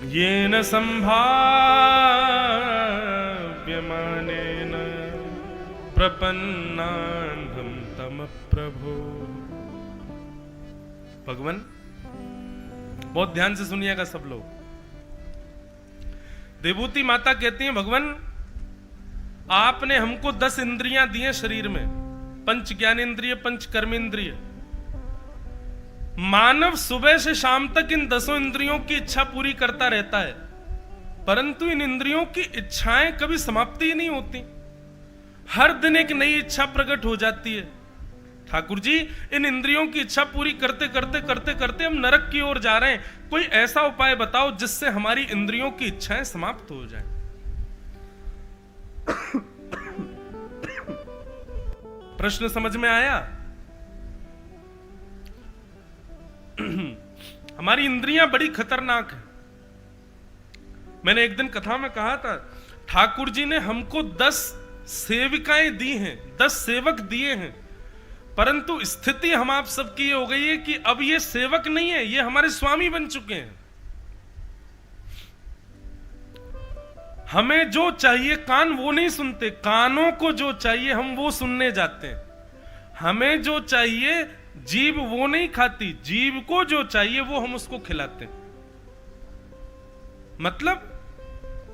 येन संभाव्यमानेन प्रपन्नान्धं तम प्रभो। भगवान बहुत ध्यान से सुनिएगा सब लोग। देवहूति माता कहती हैं भगवान आपने हमको 10 इंद्रियां दी हैं शरीर में, पंच ज्ञानेंद्रिय, पंच कर्मेंद्रिय। मानव सुबह से शाम तक इन 10 इंद्रियों की इच्छा पूरी करता रहता है, परंतु इन इंद्रियों की इच्छाएं कभी समाप्ति ही नहीं होती। हर दिन एक नई इच्छा प्रकट हो जाती है। ठाकुर जी इन इंद्रियों की इच्छा पूरी करते करते करते करते हम नरक की ओर जा रहे हैं, कोई ऐसा उपाय बताओ जिससे हमारी इंद्रियों की इच्छाएं समाप्त हो जाएं। प्रश्न समझ में आया? हमारी इंद्रियां बड़ी खतरनाक है। मैंने एक दिन कथा में कहा था, ठाकुर जी ने हमको 10 सेविकाएं दी हैं, 10 सेवक दिए हैं, परंतु स्थिति हम आप सबकी ये हो गई है कि अब ये सेवक नहीं है, ये हमारे स्वामी बन चुके हैं। हमें जो चाहिए कान वो नहीं सुनते, कानों को जो चाहिए हम वो सुनने जाते हैं। हमें जो चाहिए जीभ वो नहीं खाती, जीभ को जो चाहिए वो हम उसको खिलाते हैं। मतलब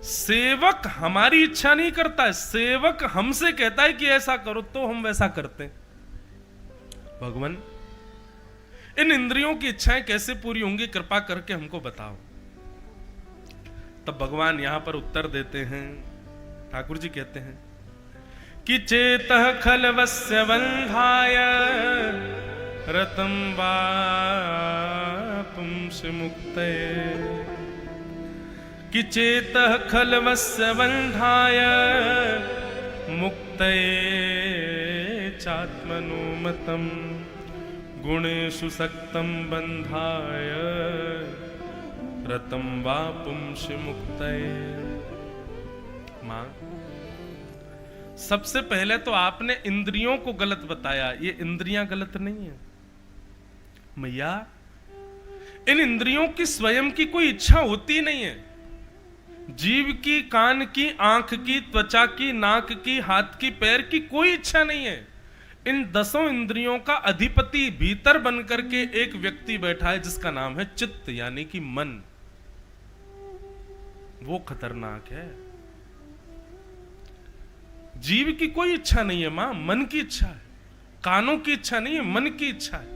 सेवक हमारी इच्छा नहीं करता है, सेवक हमसे कहता है कि ऐसा करो तो हम वैसा करते हैं। भगवान इन इंद्रियों की इच्छाएं कैसे पूरी होंगी, कृपा करके हमको बताओ। तब भगवान यहां पर उत्तर देते हैं। ठाकुर जी कहते हैं कि चेतः खलवस्य बंधाय रतं वा पुंसि मुक्तये, कि चेतः खलवस्य बंधाय मुक्तये चात्मनुमतं गुणेषु सक्तं बंधाय रतं वा पुंसि मुक्तये। मां, सबसे पहले तो आपने इंद्रियों को गलत बताया, ये इंद्रियां गलत नहीं है मैया। इन इंद्रियों की स्वयं की कोई इच्छा होती नहीं है। जीव की, कान की, आंख की, त्वचा की, नाक की, हाथ की, पैर की कोई इच्छा नहीं है। इन 10 इंद्रियों का अधिपति भीतर बनकर के एक व्यक्ति बैठा है जिसका नाम है चित्त, यानी कि मन। वो खतरनाक है। जीव की कोई इच्छा नहीं है मां, मन की इच्छा है। कानों की इच्छा नहीं है, मन की इच्छा है।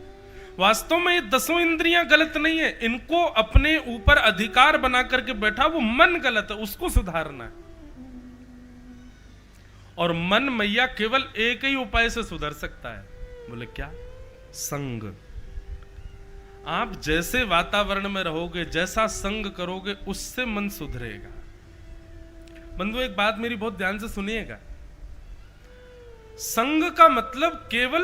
वास्तव में ये 10 इंद्रियां गलत नहीं है, इनको अपने ऊपर अधिकार बना करके बैठा वो मन गलत है, उसको सुधारना है। और मन मैया केवल एक ही उपाय से सुधर सकता है। बोले क्या? संग। आप जैसे वातावरण में रहोगे, जैसा संग करोगे, उससे मन सुधरेगा। बंधु, एक बात मेरी बहुत ध्यान से सुनिएगा। संग का मतलब केवल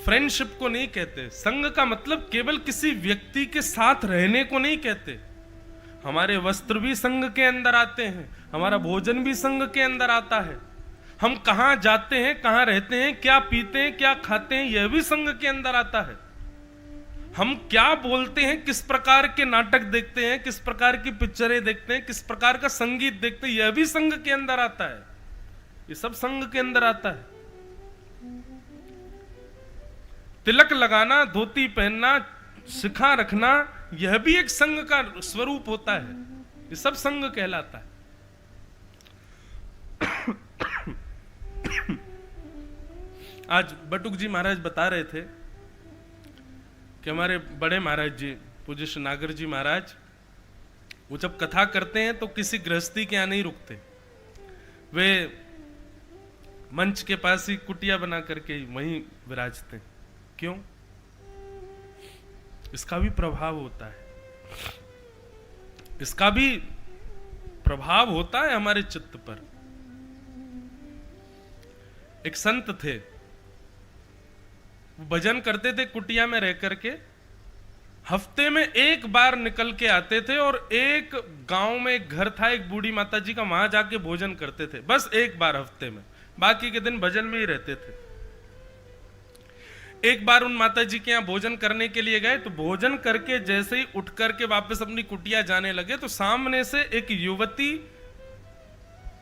फ्रेंडशिप को नहीं कहते। संग का मतलब केवल किसी व्यक्ति के साथ रहने को नहीं कहते। हमारे वस्त्र भी संग के अंदर आते हैं, हमारा भोजन भी संग के अंदर आता है। हम कहां जाते हैं, कहां रहते हैं, क्या पीते हैं, क्या खाते हैं, यह भी संग के अंदर आता है। हम क्या बोलते हैं, किस प्रकार के नाटक देखते हैं, किस प्रकार की पिक्चरें देखते हैं, किस प्रकार का संगीत देखते हैं, यह भी संग के अंदर आता है। ये सब संग के अंदर आता है। तिलक लगाना, धोती पहनना, शिखा रखना, यह भी एक संग का स्वरूप होता है। ये सब संग कहलाता है। आज बटुक जी महाराज बता रहे थे कि हमारे बड़े महाराज जी, पूज्य श्री नागर जी महाराज, वो जब कथा करते हैं तो किसी गृहस्थी के यहां नहीं रुकते। वे मंच के पास ही कुटिया बना करके वहीं विराजते हैं। क्यों? इसका भी प्रभाव होता है, इसका भी प्रभाव होता है हमारे चित्त पर। एक संत थे, वो भजन करते थे कुटिया में रह करके। हफ्ते में एक बार निकल के आते थे और एक गांव में एक घर था, एक बूढ़ी माता जी का, वहां जाके भोजन करते थे। बस एक बार हफ्ते में, बाकी के दिन भजन में ही रहते थे। एक बार उन माता जी के यहां भोजन करने के लिए गए, तो भोजन करके जैसे ही उठ करके वापस अपनी कुटिया जाने लगे तो सामने से एक युवती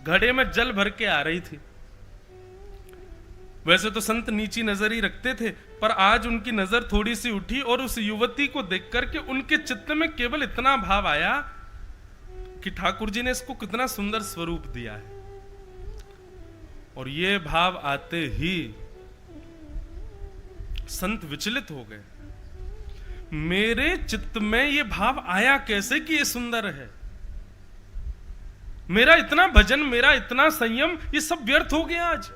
घड़े में जल भर के आ रही थी। वैसे तो संत नीची नजर ही रखते थे, पर आज उनकी नजर थोड़ी सी उठी और उस युवती को देख करके उनके चित्त में केवल इतना भाव आया कि ठाकुर जी ने इसको कितना सुंदर स्वरूप दिया है। और ये भाव आते ही संत विचलित हो गए। मेरे चित्त में ये भाव आया कैसे कि ये सुंदर है? मेरा इतना भजन, मेरा इतना संयम, ये सब व्यर्थ हो गया आज।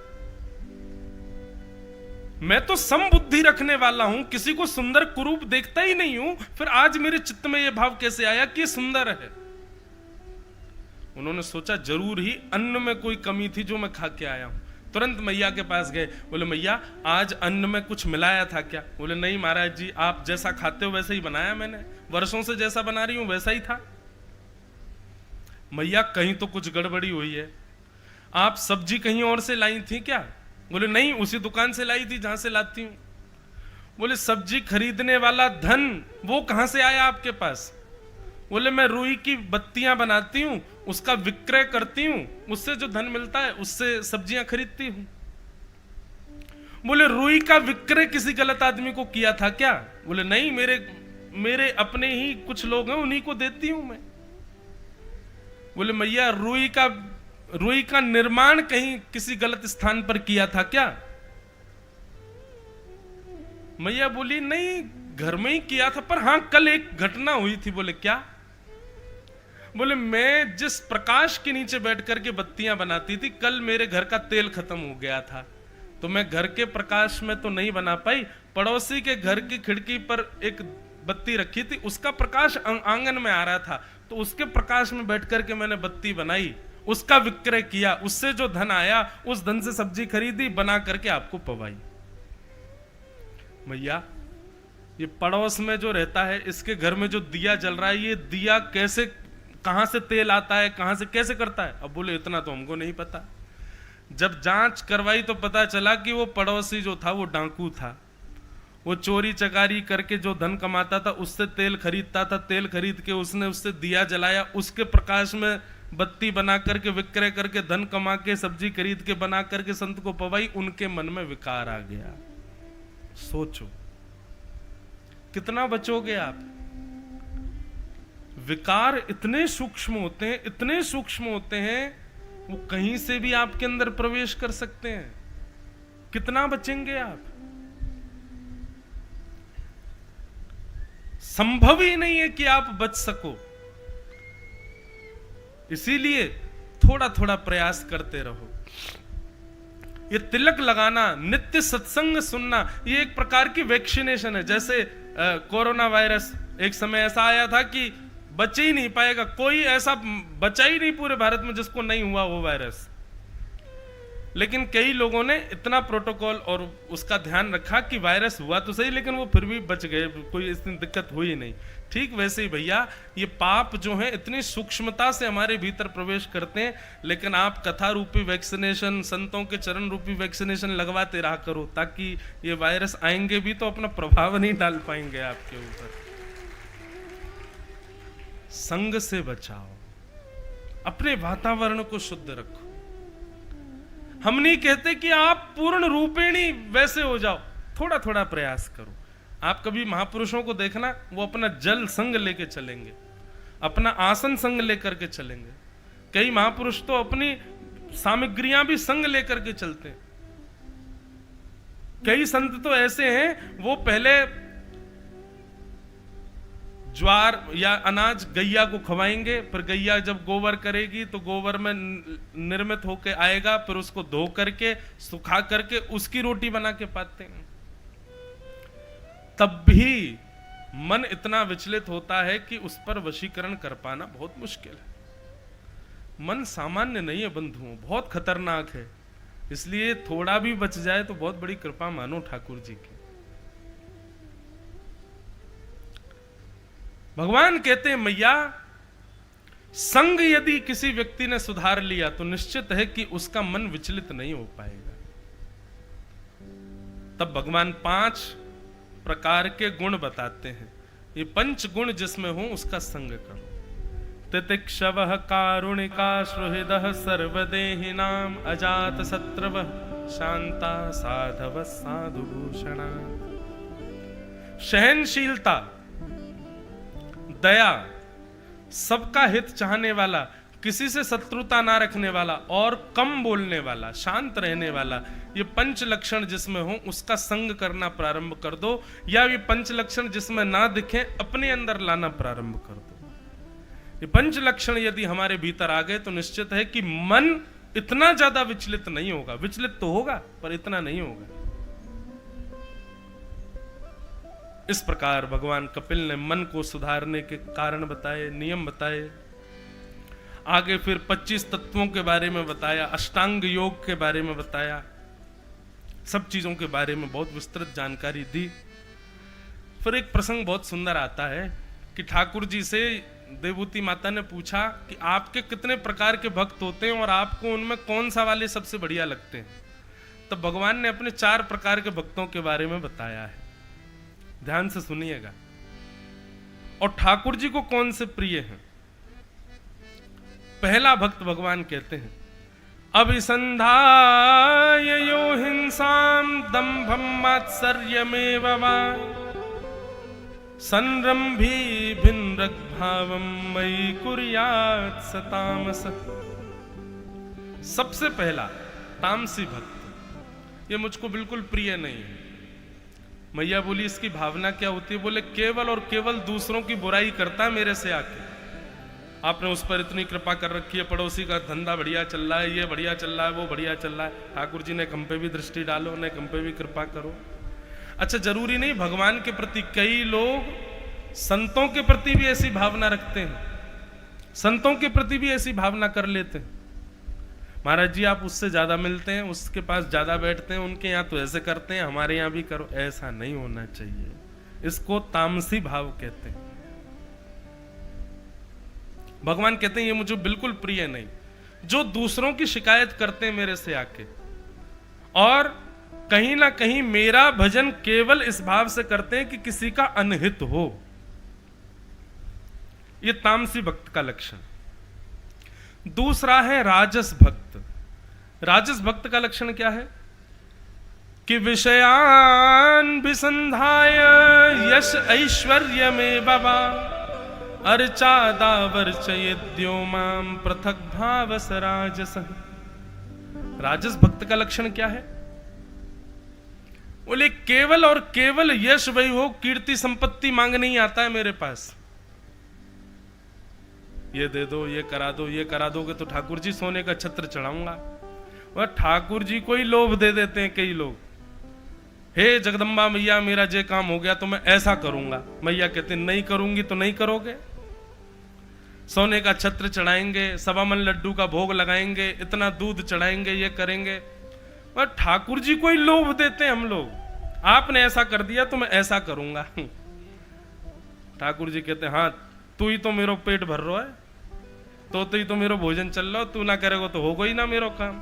मैं तो समबुद्धि रखने वाला हूं, किसी को सुंदर कुरूप देखता ही नहीं हूं, फिर आज मेरे चित्त में यह भाव कैसे आया कि सुंदर है? उन्होंने सोचा जरूर ही अन्न में कोई कमी थी जो मैं खा के आया हूं। तुरंत मैया के पास गए, बोले मैया आज अन्न में कुछ मिलाया था क्या? बोले नहीं महाराज जी, आप जैसा खाते हो वैसे ही बनाया मैंने, वर्षों से जैसा बना रही हूं वैसा ही था। मैया कहीं तो कुछ गड़बड़ी हुई है, आप सब्जी कहीं और से लाई थी क्या? बोले नहीं, उसी दुकान से लाई थी जहां से लाती हूं। बोले सब्जी खरीदने वाला धन वो कहां से आया आपके पास? बोले मैं रुई की बत्तियां बनाती हूं, उसका विक्रय करती हूं, उससे जो धन मिलता है उससे सब्जियां खरीदती हूं। बोले रुई का विक्रय किसी गलत आदमी को किया था क्या? बोले नहीं, मेरे अपने ही कुछ लोग हैं, उन्हीं को देती हूं मैं। बोले मैया रुई का निर्माण कहीं किसी गलत स्थान पर किया था क्या? मैया बोली नहीं, घर में ही किया था, पर हां कल एक घटना हुई थी। बोले क्या? बोले मैं जिस प्रकाश के नीचे बैठ करके बत्तियां बनाती थी, कल मेरे घर का तेल खत्म हो गया था, तो मैं घर के प्रकाश में तो नहीं बना पाई, पड़ोसी के घर की खिड़की पर एक बत्ती रखी थी, उसका प्रकाश आंगन में आ रहा था, तो उसके प्रकाश में बैठ करके मैंने बत्ती बनाई, उसका विक्रय किया, उससे जो धन आया उस धन से सब्जी खरीदी, बना करके आपको पवाई। भैया ये पड़ोस में जो रहता है, इसके घर में जो दिया जल रहा है, ये दिया कैसे, कहां से तेल आता है, कहां से कैसे करता है? अब बोले इतना तो हमको नहीं पता। जब जांच करवाई तो पता चला कि वो पड़ोसी जो था वो डाकू था, वो चोरी चकारी करके जो धन कमाता था उससे तेल खरीदता था, तेल खरीद के उसने उससे दिया जलाया, उसके प्रकाश में बत्ती बना करके विक्रय करके धन कमा के सब्जी खरीद के बना करके संत को पवाई, उनके मन में विकार आ गया। सोचो कितना बचोगे आप। विकार इतने सूक्ष्म होते हैं, इतने सूक्ष्म होते हैं, वो कहीं से भी आपके अंदर प्रवेश कर सकते हैं। कितना बचेंगे आप? संभव ही नहीं है कि आप बच सको। इसीलिए थोड़ा थोड़ा प्रयास करते रहो। ये तिलक लगाना, नित्य सत्संग सुनना, ये एक प्रकार की वैक्सीनेशन है। जैसे कोरोना वायरस एक समय ऐसा आया था कि बच ही नहीं पाएगा कोई, ऐसा बचा ही नहीं पूरे भारत में जिसको नहीं हुआ वो वायरस। लेकिन कई लोगों ने इतना प्रोटोकॉल और उसका ध्यान रखा कि वायरस हुआ तो सही, लेकिन वो फिर भी बच गए, कोई इतनी दिक्कत हुई नहीं। ठीक वैसे ही भैया ये पाप जो है इतनी सूक्ष्मता से हमारे भीतर प्रवेश करते हैं, लेकिन आप कथा रूपी वैक्सीनेशन, संतों के चरण रूपी वैक्सीनेशन लगवाते रहा करो, ताकि ये वायरस आएंगे भी तो अपना प्रभाव नहीं डाल पाएंगे आपके ऊपर। संग से बचाओ, अपने वातावरण को शुद्ध रखो। हम नहीं कहते कि आप पूर्ण रूपेणी वैसे हो जाओ, थोड़ा थोड़ा प्रयास करो। आप कभी महापुरुषों को देखना, वो अपना जल संग लेके चलेंगे, अपना आसन संग लेकर के चलेंगे। कई महापुरुष तो अपनी सामग्रियां भी संग लेकर के चलते हैं। कई संत तो ऐसे हैं, वो पहले ज्वार या अनाज गैया को खवाएंगे, फिर गैया जब गोबर करेगी तो गोबर में निर्मित होके आएगा, फिर उसको धो करके सुखा करके उसकी रोटी बना के पाते हैं। तब भी मन इतना विचलित होता है कि उस पर वशीकरण कर पाना बहुत मुश्किल है। मन सामान्य नहीं है बंधुओं, बहुत खतरनाक है। इसलिए थोड़ा भी बच जाए तो बहुत बड़ी कृपा मानो ठाकुर जी की। भगवान कहते हैं मैया, संग यदि किसी व्यक्ति ने सुधार लिया तो निश्चित है कि उसका मन विचलित नहीं हो पाएगा। तब भगवान 5 प्रकार के गुण बताते हैं। ये 5 गुण जिसमें हो उसका संग करो। तितिक्षवः कारुणिका सुहृदः सर्वदेहिनां अजात शत्रवः शांता साधवः साधुभूषणा। सहनशीलता, दया, सबका हित चाहने वाला, किसी से शत्रुता ना रखने वाला और कम बोलने वाला, शांत रहने वाला, ये 5 लक्षण जिसमें हो उसका संग करना प्रारंभ कर दो। या ये 5 लक्षण जिसमें ना दिखे अपने अंदर लाना प्रारंभ कर दो। ये 5 लक्षण यदि हमारे भीतर आ गए तो निश्चित है कि मन इतना ज्यादा विचलित नहीं होगा। विचलित तो होगा पर इतना नहीं होगा। इस प्रकार भगवान कपिल ने मन को सुधारने के कारण बताए, नियम बताए। आगे फिर 25 तत्वों के बारे में बताया, अष्टांग योग के बारे में बताया, सब चीजों के बारे में बहुत विस्तृत जानकारी दी। फिर एक प्रसंग बहुत सुंदर आता है कि ठाकुर जी से देवूती माता ने पूछा कि आपके कितने प्रकार के भक्त होते हैं और आपको उनमें कौन सा वाले सबसे बढ़िया लगते हैं। तब भगवान ने अपने 4 प्रकार के भक्तों के बारे में बताया है। ध्यान से सुनिएगा। और ठाकुर जी को कौन से प्रिय हैं। पहला भक्त भगवान कहते हैं, अभिसंधाय यो हिंसाम दंभम मात्सर्यमेव वा संरंभी भिन्नग भावम मयि कुर्यात् स तामस। सबसे पहला तामसी भक्त, ये मुझको बिल्कुल प्रिय नहीं है। मैया बोली इसकी भावना क्या होती है? बोले केवल और केवल दूसरों की बुराई करता है मेरे से आके, आपने उस पर इतनी कृपा कर रखी है, पड़ोसी का धंधा बढ़िया चल रहा है, ये बढ़िया चल रहा है, वो बढ़िया चल रहा है, ठाकुर जी ने हम पे भी दृष्टि डालो, ने हम पे भी कृपा करो। अच्छा, जरूरी नहीं भगवान के प्रति, कई लोग संतों के प्रति भी ऐसी भावना रखते हैं, संतों के प्रति भी ऐसी भावना कर लेते हैं। महाराज जी आप उससे ज्यादा मिलते हैं, उसके पास ज्यादा बैठते हैं, उनके यहाँ तो ऐसे करते हैं, हमारे यहाँ भी करो। ऐसा नहीं होना चाहिए, इसको तामसी भाव कहते हैं। भगवान कहते हैं ये मुझे बिल्कुल प्रिय नहीं, जो दूसरों की शिकायत करते हैं मेरे से आके, और कहीं ना कहीं मेरा भजन केवल इस भाव से करते हैं कि किसी का अनहित हो। ये तामसी भक्त का लक्षण। दूसरा है राजस भक्त। राजस भक्त का लक्षण क्या है कि विषयान विसंधाय यश ऐश्वर्य में बाबा अर्चादा वर्चयेद्यो माम पृथक भावस राजस। राजस भक्त का लक्षण क्या है? बोले केवल और केवल यश वैभव कीर्ति संपत्ति मांगने ही आता है मेरे पास। ये दे दो, ये करा दो, ये करा दोगे तो ठाकुर जी सोने का छत्र चढ़ाऊंगा। वह ठाकुर जी को ही लोभ दे देते हैं कई लोग। हे जगदम्बा मैया मेरा जे काम हो गया तो मैं ऐसा करूंगा। मैया कहते नहीं करूंगी तो नहीं करोगे। सोने का छत्र चढ़ाएंगे, सवा मन लड्डू का भोग लगाएंगे, इतना दूध चढ़ाएंगे, ये करेंगे। वह ठाकुर जी को ही लोभ देते हैं हम लोग। आपने ऐसा कर दिया तो मैं ऐसा करूंगा। ठाकुर जी कहते हाँ तू ही तो मेरो पेट भर रहा है, तो ही तो मेरो भोजन चल रहा, तू ना करेगा तो होगा ही ना मेरो काम।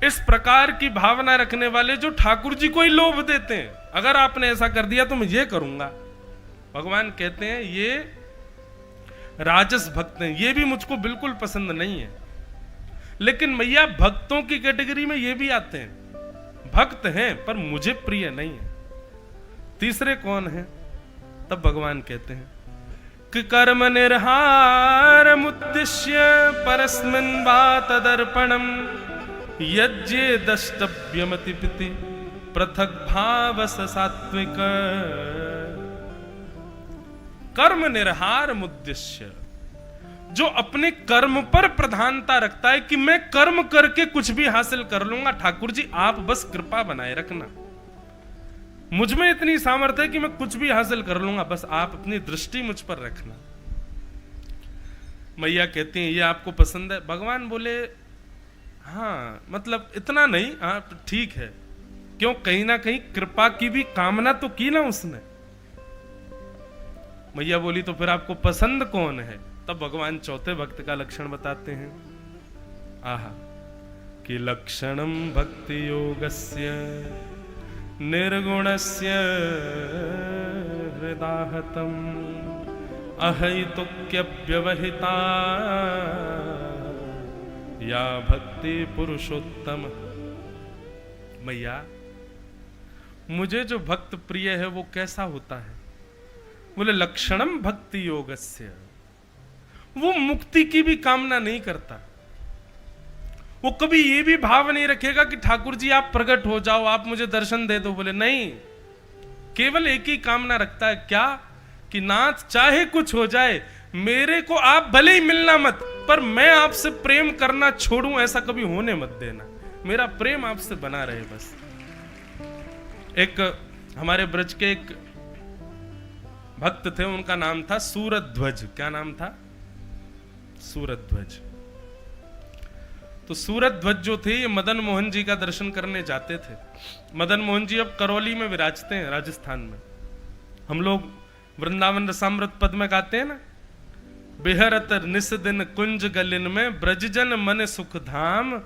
इस प्रकार की भावना रखने वाले जो ठाकुर जी को ही लोभ देते हैं, अगर आपने ऐसा कर दिया तो मैं ये करूंगा। भगवान कहते हैं ये राजस भक्त हैं, ये भी मुझको बिल्कुल पसंद नहीं है। लेकिन मैया भक्तों की कैटेगरी में ये भी आते हैं, भक्त हैं पर मुझे प्रिय नहीं है। तीसरे कौन है? तब भगवान कहते हैं कि कर्म निर्हार मुद्दिश्य परस्मिन् वा तदर्पणम यज्ञे दष्टव्यमति पिति पृथक भावस सात्विक। कर्म निर्हार मुद्दिश्य, जो अपने कर्म पर प्रधानता रखता है कि मैं कर्म करके कुछ भी हासिल कर लूंगा। ठाकुर जी आप बस कृपा बनाए रखना, मुझ में इतनी सामर्थ्य है कि मैं कुछ भी हासिल कर लूंगा, बस आप अपनी दृष्टि मुझ पर रखना। मैया कहती हैं ये आपको पसंद है? भगवान बोले हाँ मतलब इतना नहीं, हाँ ठीक है। क्यों? कहीं ना कहीं कृपा की भी कामना तो की ना उसने। मैया बोली तो फिर आपको पसंद कौन है? तब भगवान चौथे भक्त का लक्षण बताते हैं। आहा कि लक्षणम भक्ति योगस्य निर्गुणस्य हृदाहतम अहैतुक्यव्यवहिता या भक्ति पुरुषोत्तम। मैया मुझे जो भक्त प्रिय है वो कैसा होता है? बोले लक्षणम भक्ति योगस्य, वो मुक्ति की भी कामना नहीं करता। वो कभी ये भी भाव नहीं रखेगा कि ठाकुर जी आप प्रकट हो जाओ, आप मुझे दर्शन दे दो। बोले नहीं, केवल एक ही कामना रखता है, क्या? कि नाथ चाहे कुछ हो जाए, मेरे को आप भले ही मिलना मत, पर मैं आपसे प्रेम करना छोड़ूं ऐसा कभी होने मत देना। मेरा प्रेम आपसे बना रहे बस। एक हमारे ब्रज के एक भक्त थे, उनका नाम था सूरध्वज। क्या नाम था? सूरध्वज। तो सूरध्वज जो थे ये मदन मोहन जी का दर्शन करने जाते थे। मदन मोहन जी अब करौली में विराजते हैं, राजस्थान में। हम लोग वृंदावन रसामृत पद में गाते हैं ना, बिहरत निस दिन कुंज गलिन में ब्रजजन मन सुख धाम,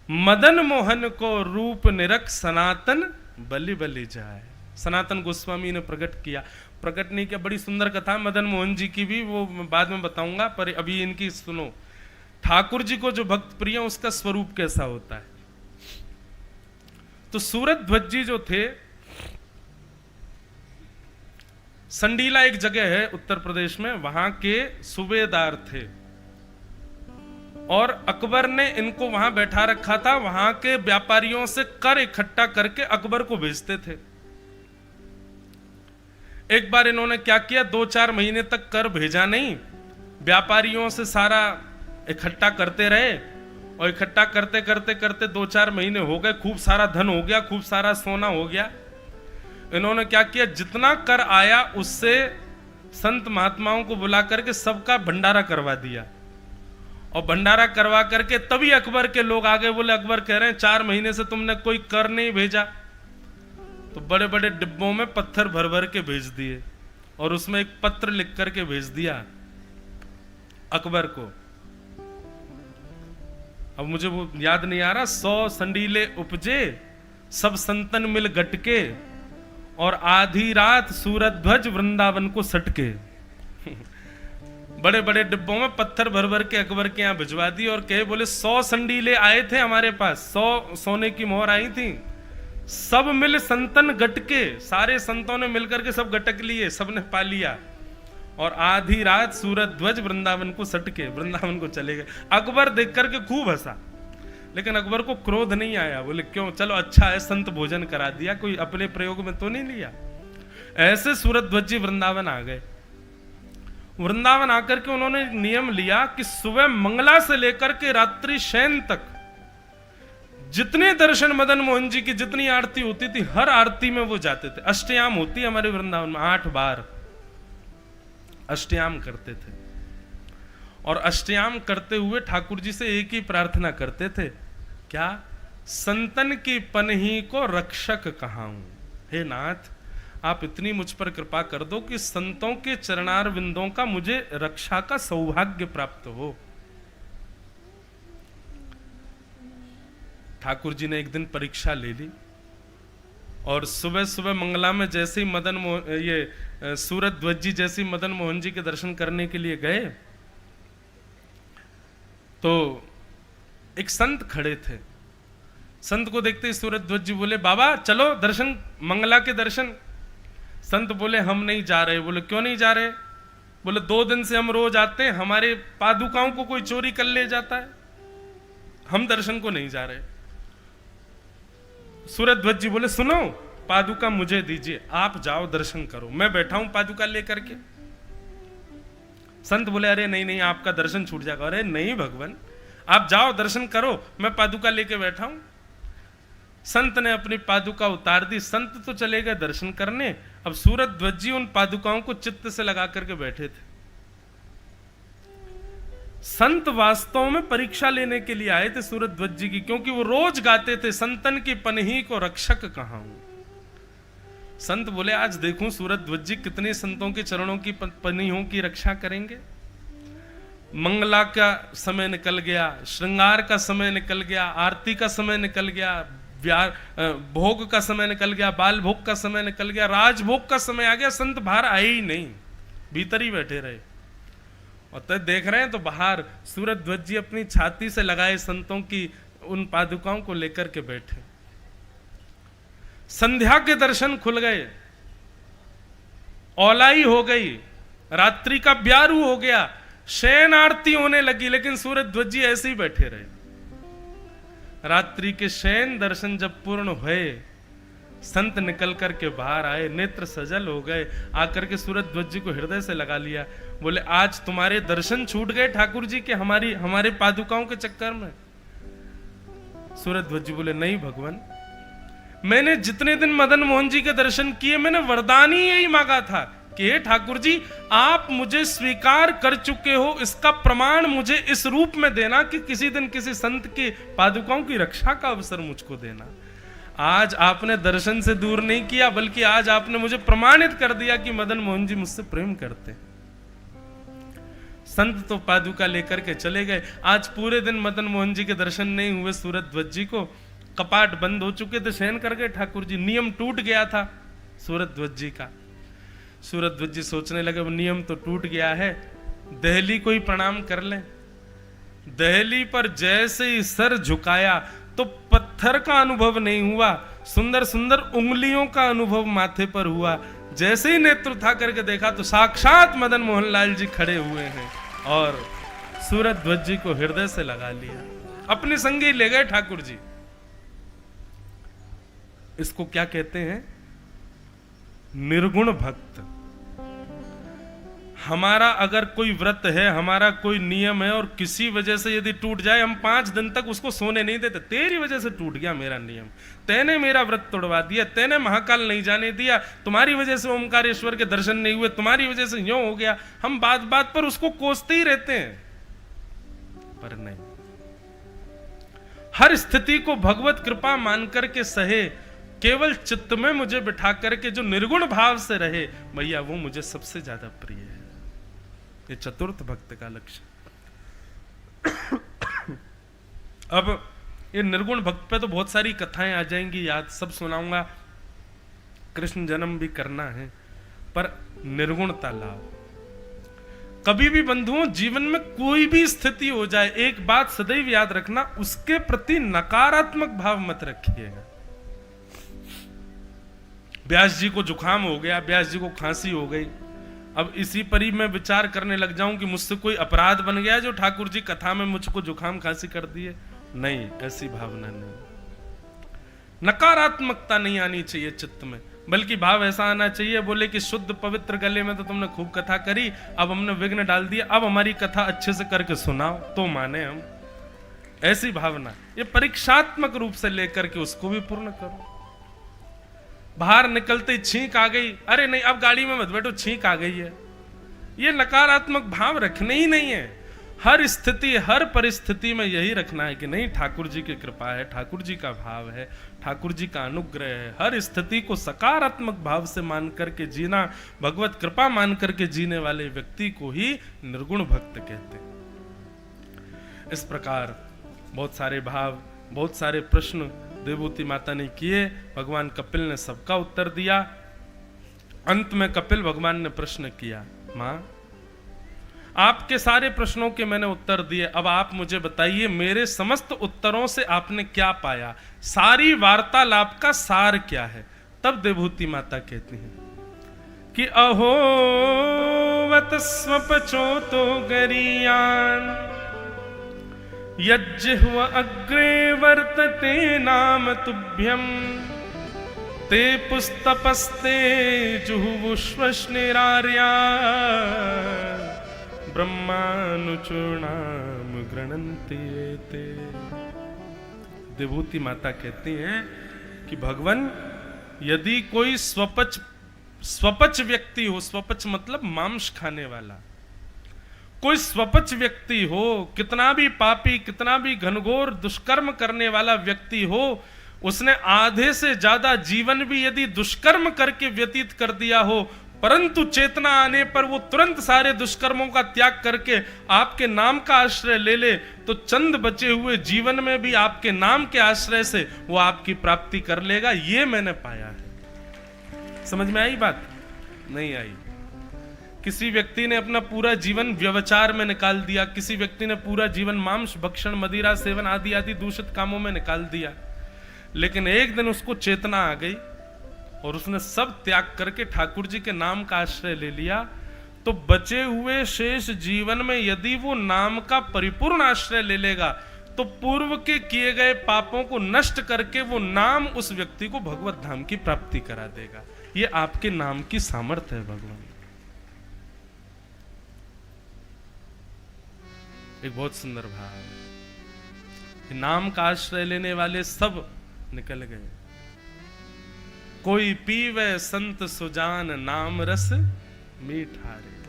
मदन मोहन को रूप निरख सनातन बलि बलि जाए। सनातन गोस्वामी ने प्रकट किया, प्रकट नहीं किया। बड़ी सुंदर कथा मदन मोहन जी की भी, वो बाद में बताऊंगा, पर अभी इनकी सुनो। ठाकुर जी को जो भक्त प्रिय उसका स्वरूप कैसा होता है। तो सूरध्वज जी जो थे, संडीला एक जगह है उत्तर प्रदेश में, वहां के सूबेदार थे और अकबर ने इनको वहां बैठा रखा था। वहां के व्यापारियों से कर इकट्ठा करके अकबर को भेजते थे। एक बार इन्होंने क्या किया, 2-4 महीने तक कर भेजा नहीं, व्यापारियों से सारा इकट्ठा करते रहे, और इकट्ठा करते करते करते 2-4 महीने हो गए, खूब सारा धन हो गया, खूब सारा सोना हो गया। इन्होंने क्या किया, जितना कर आया उससे संत महात्माओं को बुला करके सबका भंडारा करवा दिया, और भंडारा करवा करके तभी अकबर के लोग आ गए। बोले अकबर कह रहे हैं 4 महीने से तुमने कोई कर नहीं भेजा। तो बड़े बड़े डिब्बों में पत्थर भर भर के भेज दिए, और उसमें एक पत्र लिख करके भेज दिया अकबर को। अब मुझे वो याद नहीं आ रहा, 100 संडीले उपजे सब संतन मिल गटके, और आधी रात सूरज ध्वज वृंदावन को सटके। बड़े बड़े डिब्बों में पत्थर भर भर के अकबर के यहाँ भिजवा दी, और कहे बोले 100 संडीले आए थे हमारे पास, 100 सोने की मोहर आई थी, सब मिल संतन गटके, सारे संतों ने मिलकर के सब गटक लिए, सबने पा लिया, और आधी रात सूरज ध्वज वृंदावन को सटके, वृंदावन को चले गए। अकबर देख करके खूब हंसा, लेकिन अकबर को क्रोध नहीं आया। बोले क्यों, चलो अच्छा है, संत भोजन करा दिया, कोई अपने प्रयोग में तो नहीं लिया। ऐसे सूरज ध्वज जी वृंदावन आ गए। वृंदावन आकर के उन्होंने नियम लिया कि सुबह मंगला से लेकर के रात्रि शयन तक जितने दर्शन मदन मोहन जी की जितनी आरती होती थी, हर आरती में वो जाते थे। अष्टयाम होती है हमारे वृंदावन में, 8 बार अष्टयाम करते थे, और अष्टयाम करते हुए ठाकुर जी से एक ही प्रार्थना करते थे, क्या, संतन की पनही को रक्षक कहाऊं। हे नाथ, आप इतनी मुझ पर कृपा कर दो कि संतों के चरणार विंदों का मुझे रक्षा का सौभाग्य प्राप्त हो। ठाकुर जी ने एक दिन परीक्षा ले ली, और सुबह सुबह मंगला में जैसे ही सूरज ध्वज जी जैसे मदन मोहन जी के दर्शन करने के लिए गए, तो एक संत खड़े थे। संत को देखते ही सूरज ध्वज जी बोले, बाबा चलो दर्शन, मंगला के दर्शन। संत बोले हम नहीं जा रहे। बोले क्यों नहीं जा रहे? बोले 2 दिन से हम रोज आते हैं, हमारे पादुकाओं को कोई चोरी कर ले जाता है, हम दर्शन को नहीं जा रहे। सूरज ध्वज जी बोले सुनो, पादुका मुझे दीजिए, आप जाओ दर्शन करो, मैं बैठा हूं पादुका लेकर के। संत बोले अरे नहीं नहीं, आपका दर्शन छूट जाएगा। अरे नहीं भगवान, आप जाओ दर्शन करो, मैं पादुका लेके बैठा हूं। संत ने अपनी पादुका उतार दी, संत तो चले गए दर्शन करने। अब सूरज ध्वज जी उन पादुकाओं को चित्त से लगा करके बैठे थे। संत वास्तव में परीक्षा लेने के लिए आए थे सूरज ध्वज जी की, क्योंकि वो रोज गाते थे, संतन की पनही को रक्षक कहाऊं। संत बोले आज देखूं सूरज ध्वज जी कितने संतों के चरणों की पनहियों की रक्षा करेंगे। मंगला का समय निकल गया, श्रृंगार का समय निकल गया, आरती का समय निकल गया, भोग का समय निकल गया, बाल भोग का समय निकल गया, राजभोग का समय आ गया, संत बाहर आए ही नहीं, भीतर ही बैठे रहे। और तब देख रहे हैं तो बाहर सूरज ध्वज जी अपनी छाती से लगाए संतों की उन पादुकाओं को लेकर के बैठे। संध्या के दर्शन खुल गए, औलाई हो गई, रात्रि का ब्यारू हो गया, शयन आरती होने लगी, लेकिन सूरज ध्वज जी ऐसे ही बैठे रहे। रात्रि के शयन दर्शन जब पूर्ण हुए, संत निकल करके बाहर आए, नेत्र सजल हो गए, आकर के सूरज ध्वज जी को हृदय से लगा लिया। बोले आज तुम्हारे दर्शन छूट गए ठाकुर जी के हमारे पादुकाओं के चक्कर में। सूरज ध्वज जी बोले नहीं भगवान, मैंने जितने दिन मदन मोहन जी के दर्शन किए, मैंने वरदान ही यही मांगा था कि हे ठाकुर जी, आप मुझे स्वीकार कर चुके हो, इसका प्रमाण मुझे इस रूप में देना कि किसी दिन किसी संत के पादुकाओं की रक्षा का अवसर मुझको देना। आज आपने दर्शन से दूर नहीं किया, बल्कि आज आपने मुझे प्रमाणित कर दिया कि मदन मोहन जी मुझसे प्रेम करते। संत तो पादुका लेकर के चले गए। आज पूरे दिन मदन मोहन जी के दर्शन नहीं हुए सूरज ध्वज जी को। कपाट बंद हो चुके थे, शयन कर गए ठाकुर जी, नियम टूट गया था सूरज ध्वज जी का। सूरज ध्वज जी सोचने लगे नियम तो टूट गया है, दहली को ही प्रणाम कर लें। दहली पर जैसे ही सर झुकाया तो पत्थर का अनुभव नहीं हुआ, सुंदर सुंदर उंगलियों का अनुभव माथे पर हुआ। जैसे ही नेत्र उठा करके देखा तो साक्षात मदन मोहन लाल जी खड़े हुए हैं, और सूरज ध्वज जी को हृदय से लगा लिया, अपने संगी ले गए ठाकुर जी। इसको क्या कहते हैं? निर्गुण भक्त। हमारा अगर कोई व्रत है, हमारा कोई नियम है और किसी वजह से यदि टूट जाए, हम 5 दिन तक उसको सोने नहीं देते। तेरी वजह से टूट गया मेरा नियम, तैने मेरा व्रत तोड़वा दिया, तैने महाकाल नहीं जाने दिया, तुम्हारी वजह से ओमकारेश्वर के दर्शन नहीं हुए, तुम्हारी वजह से यूं हो गया। हम बात बात पर उसको कोसते ही रहते हैं, पर नहीं, हर स्थिति को भगवत कृपा मान करके सहे, केवल चित्त में मुझे बिठा करके जो निर्गुण भाव से रहे, भैया वो मुझे सबसे ज्यादा प्रिय है। ये चतुर्थ भक्त का लक्ष्य। अब ये निर्गुण भक्त पे तो बहुत सारी कथाएं आ जाएंगी याद, सब सुनाऊंगा, कृष्ण जन्म भी करना है, पर निर्गुणता लाओ। कभी भी बंधुओं जीवन में कोई भी स्थिति हो जाए, एक बात सदैव याद रखना, उसके प्रति नकारात्मक भाव मत रखिएगा। व्यास जी को जुकाम हो गया, व्यास जी को खांसी हो गई, अब इसी पर ही मैं विचार करने लग जाऊं कि मुझसे कोई अपराध बन गया जो ठाकुर जी कथा में मुझको जुकाम खांसी कर दिए। नहीं, ऐसी भावना नहीं, नकारात्मकता नहीं आनी चाहिए चित्त में, बल्कि भाव ऐसा आना चाहिए, बोले कि शुद्ध पवित्र गले में तो तुमने खूब कथा करी, अब हमने विघ्न डाल दिया, अब हमारी कथा अच्छे से करके सुनाओ तो माने हम। ऐसी भावना, ये परीक्षात्मक रूप से लेकर के उसको भी पूर्ण करो। बाहर निकलते छींक आ गई, अरे नहीं अब गाड़ी में मत बैठो, छींक आ गई है, ये नकारात्मक भाव रखने ही नहीं है। हर स्थिति, हर परिस्थिति में यही रखना है कि नहीं, ठाकुर जी की कृपा है, ठाकुर जी का भाव है, ठाकुर जी का अनुग्रह है। हर स्थिति को सकारात्मक भाव से मान करके जीना, भगवत कृपा मान करके जीने वाले व्यक्ति को ही निर्गुण भक्त कहते हैं। इस प्रकार बहुत सारे भाव, बहुत सारे प्रश्न देवभूति माता ने किए, भगवान कपिल ने सबका उत्तर दिया। अंत में कपिल भगवान ने प्रश्न किया, मां आपके सारे प्रश्नों के मैंने उत्तर दिए, अब आप मुझे बताइए मेरे समस्त उत्तरों से आपने क्या पाया, सारी वार्तालाप का सार क्या है। तब देवभूति माता कहती हैं कि अहो वत स्वपचोतो गरियान यज्जिह्व अग्रे वर्तते नाम तुभ्यं ते पुस्तपस्ते जुहुवुष्वश्निरार्या ब्रह्मानुचूर्णाम गृणन्ति एते। देवभूति माता कहती हैं कि भगवान यदि कोई स्वपच व्यक्ति हो, स्वपच मतलब मांस खाने वाला, कोई स्वपच व्यक्ति हो, कितना भी पापी, कितना भी घनघोर दुष्कर्म करने वाला व्यक्ति हो, उसने आधे से ज्यादा जीवन भी यदि दुष्कर्म करके व्यतीत कर दिया हो, परंतु चेतना आने पर वो तुरंत सारे दुष्कर्मों का त्याग करके आपके नाम का आश्रय ले ले, तो चंद बचे हुए जीवन में भी आपके नाम के आश्रय से वो आपकी प्राप्ति कर लेगा। ये मैंने पाया है। समझ में आई बात? नहीं आई। किसी व्यक्ति ने अपना पूरा जीवन व्यभिचार में निकाल दिया, किसी व्यक्ति ने पूरा जीवन मांस भक्षण, मदिरा सेवन आदि आदि दूषित कामों में निकाल दिया, लेकिन एक दिन उसको चेतना आ गई और उसने सब त्याग करके ठाकुर जी के नाम का आश्रय ले लिया, तो बचे हुए शेष जीवन में यदि वो नाम का परिपूर्ण आश्रय ले लेगा, तो पूर्व के किए गए पापों को नष्ट करके वो नाम उस व्यक्ति को भगवत धाम की प्राप्ति करा देगा। ये आपके नाम की सामर्थ्य है। भगवान एक बहुत सुंदर भाव, नाम का आश्रय लेने वाले सब निकल गए। कोई पीवे संत सुजान नाम रस मीठा रे।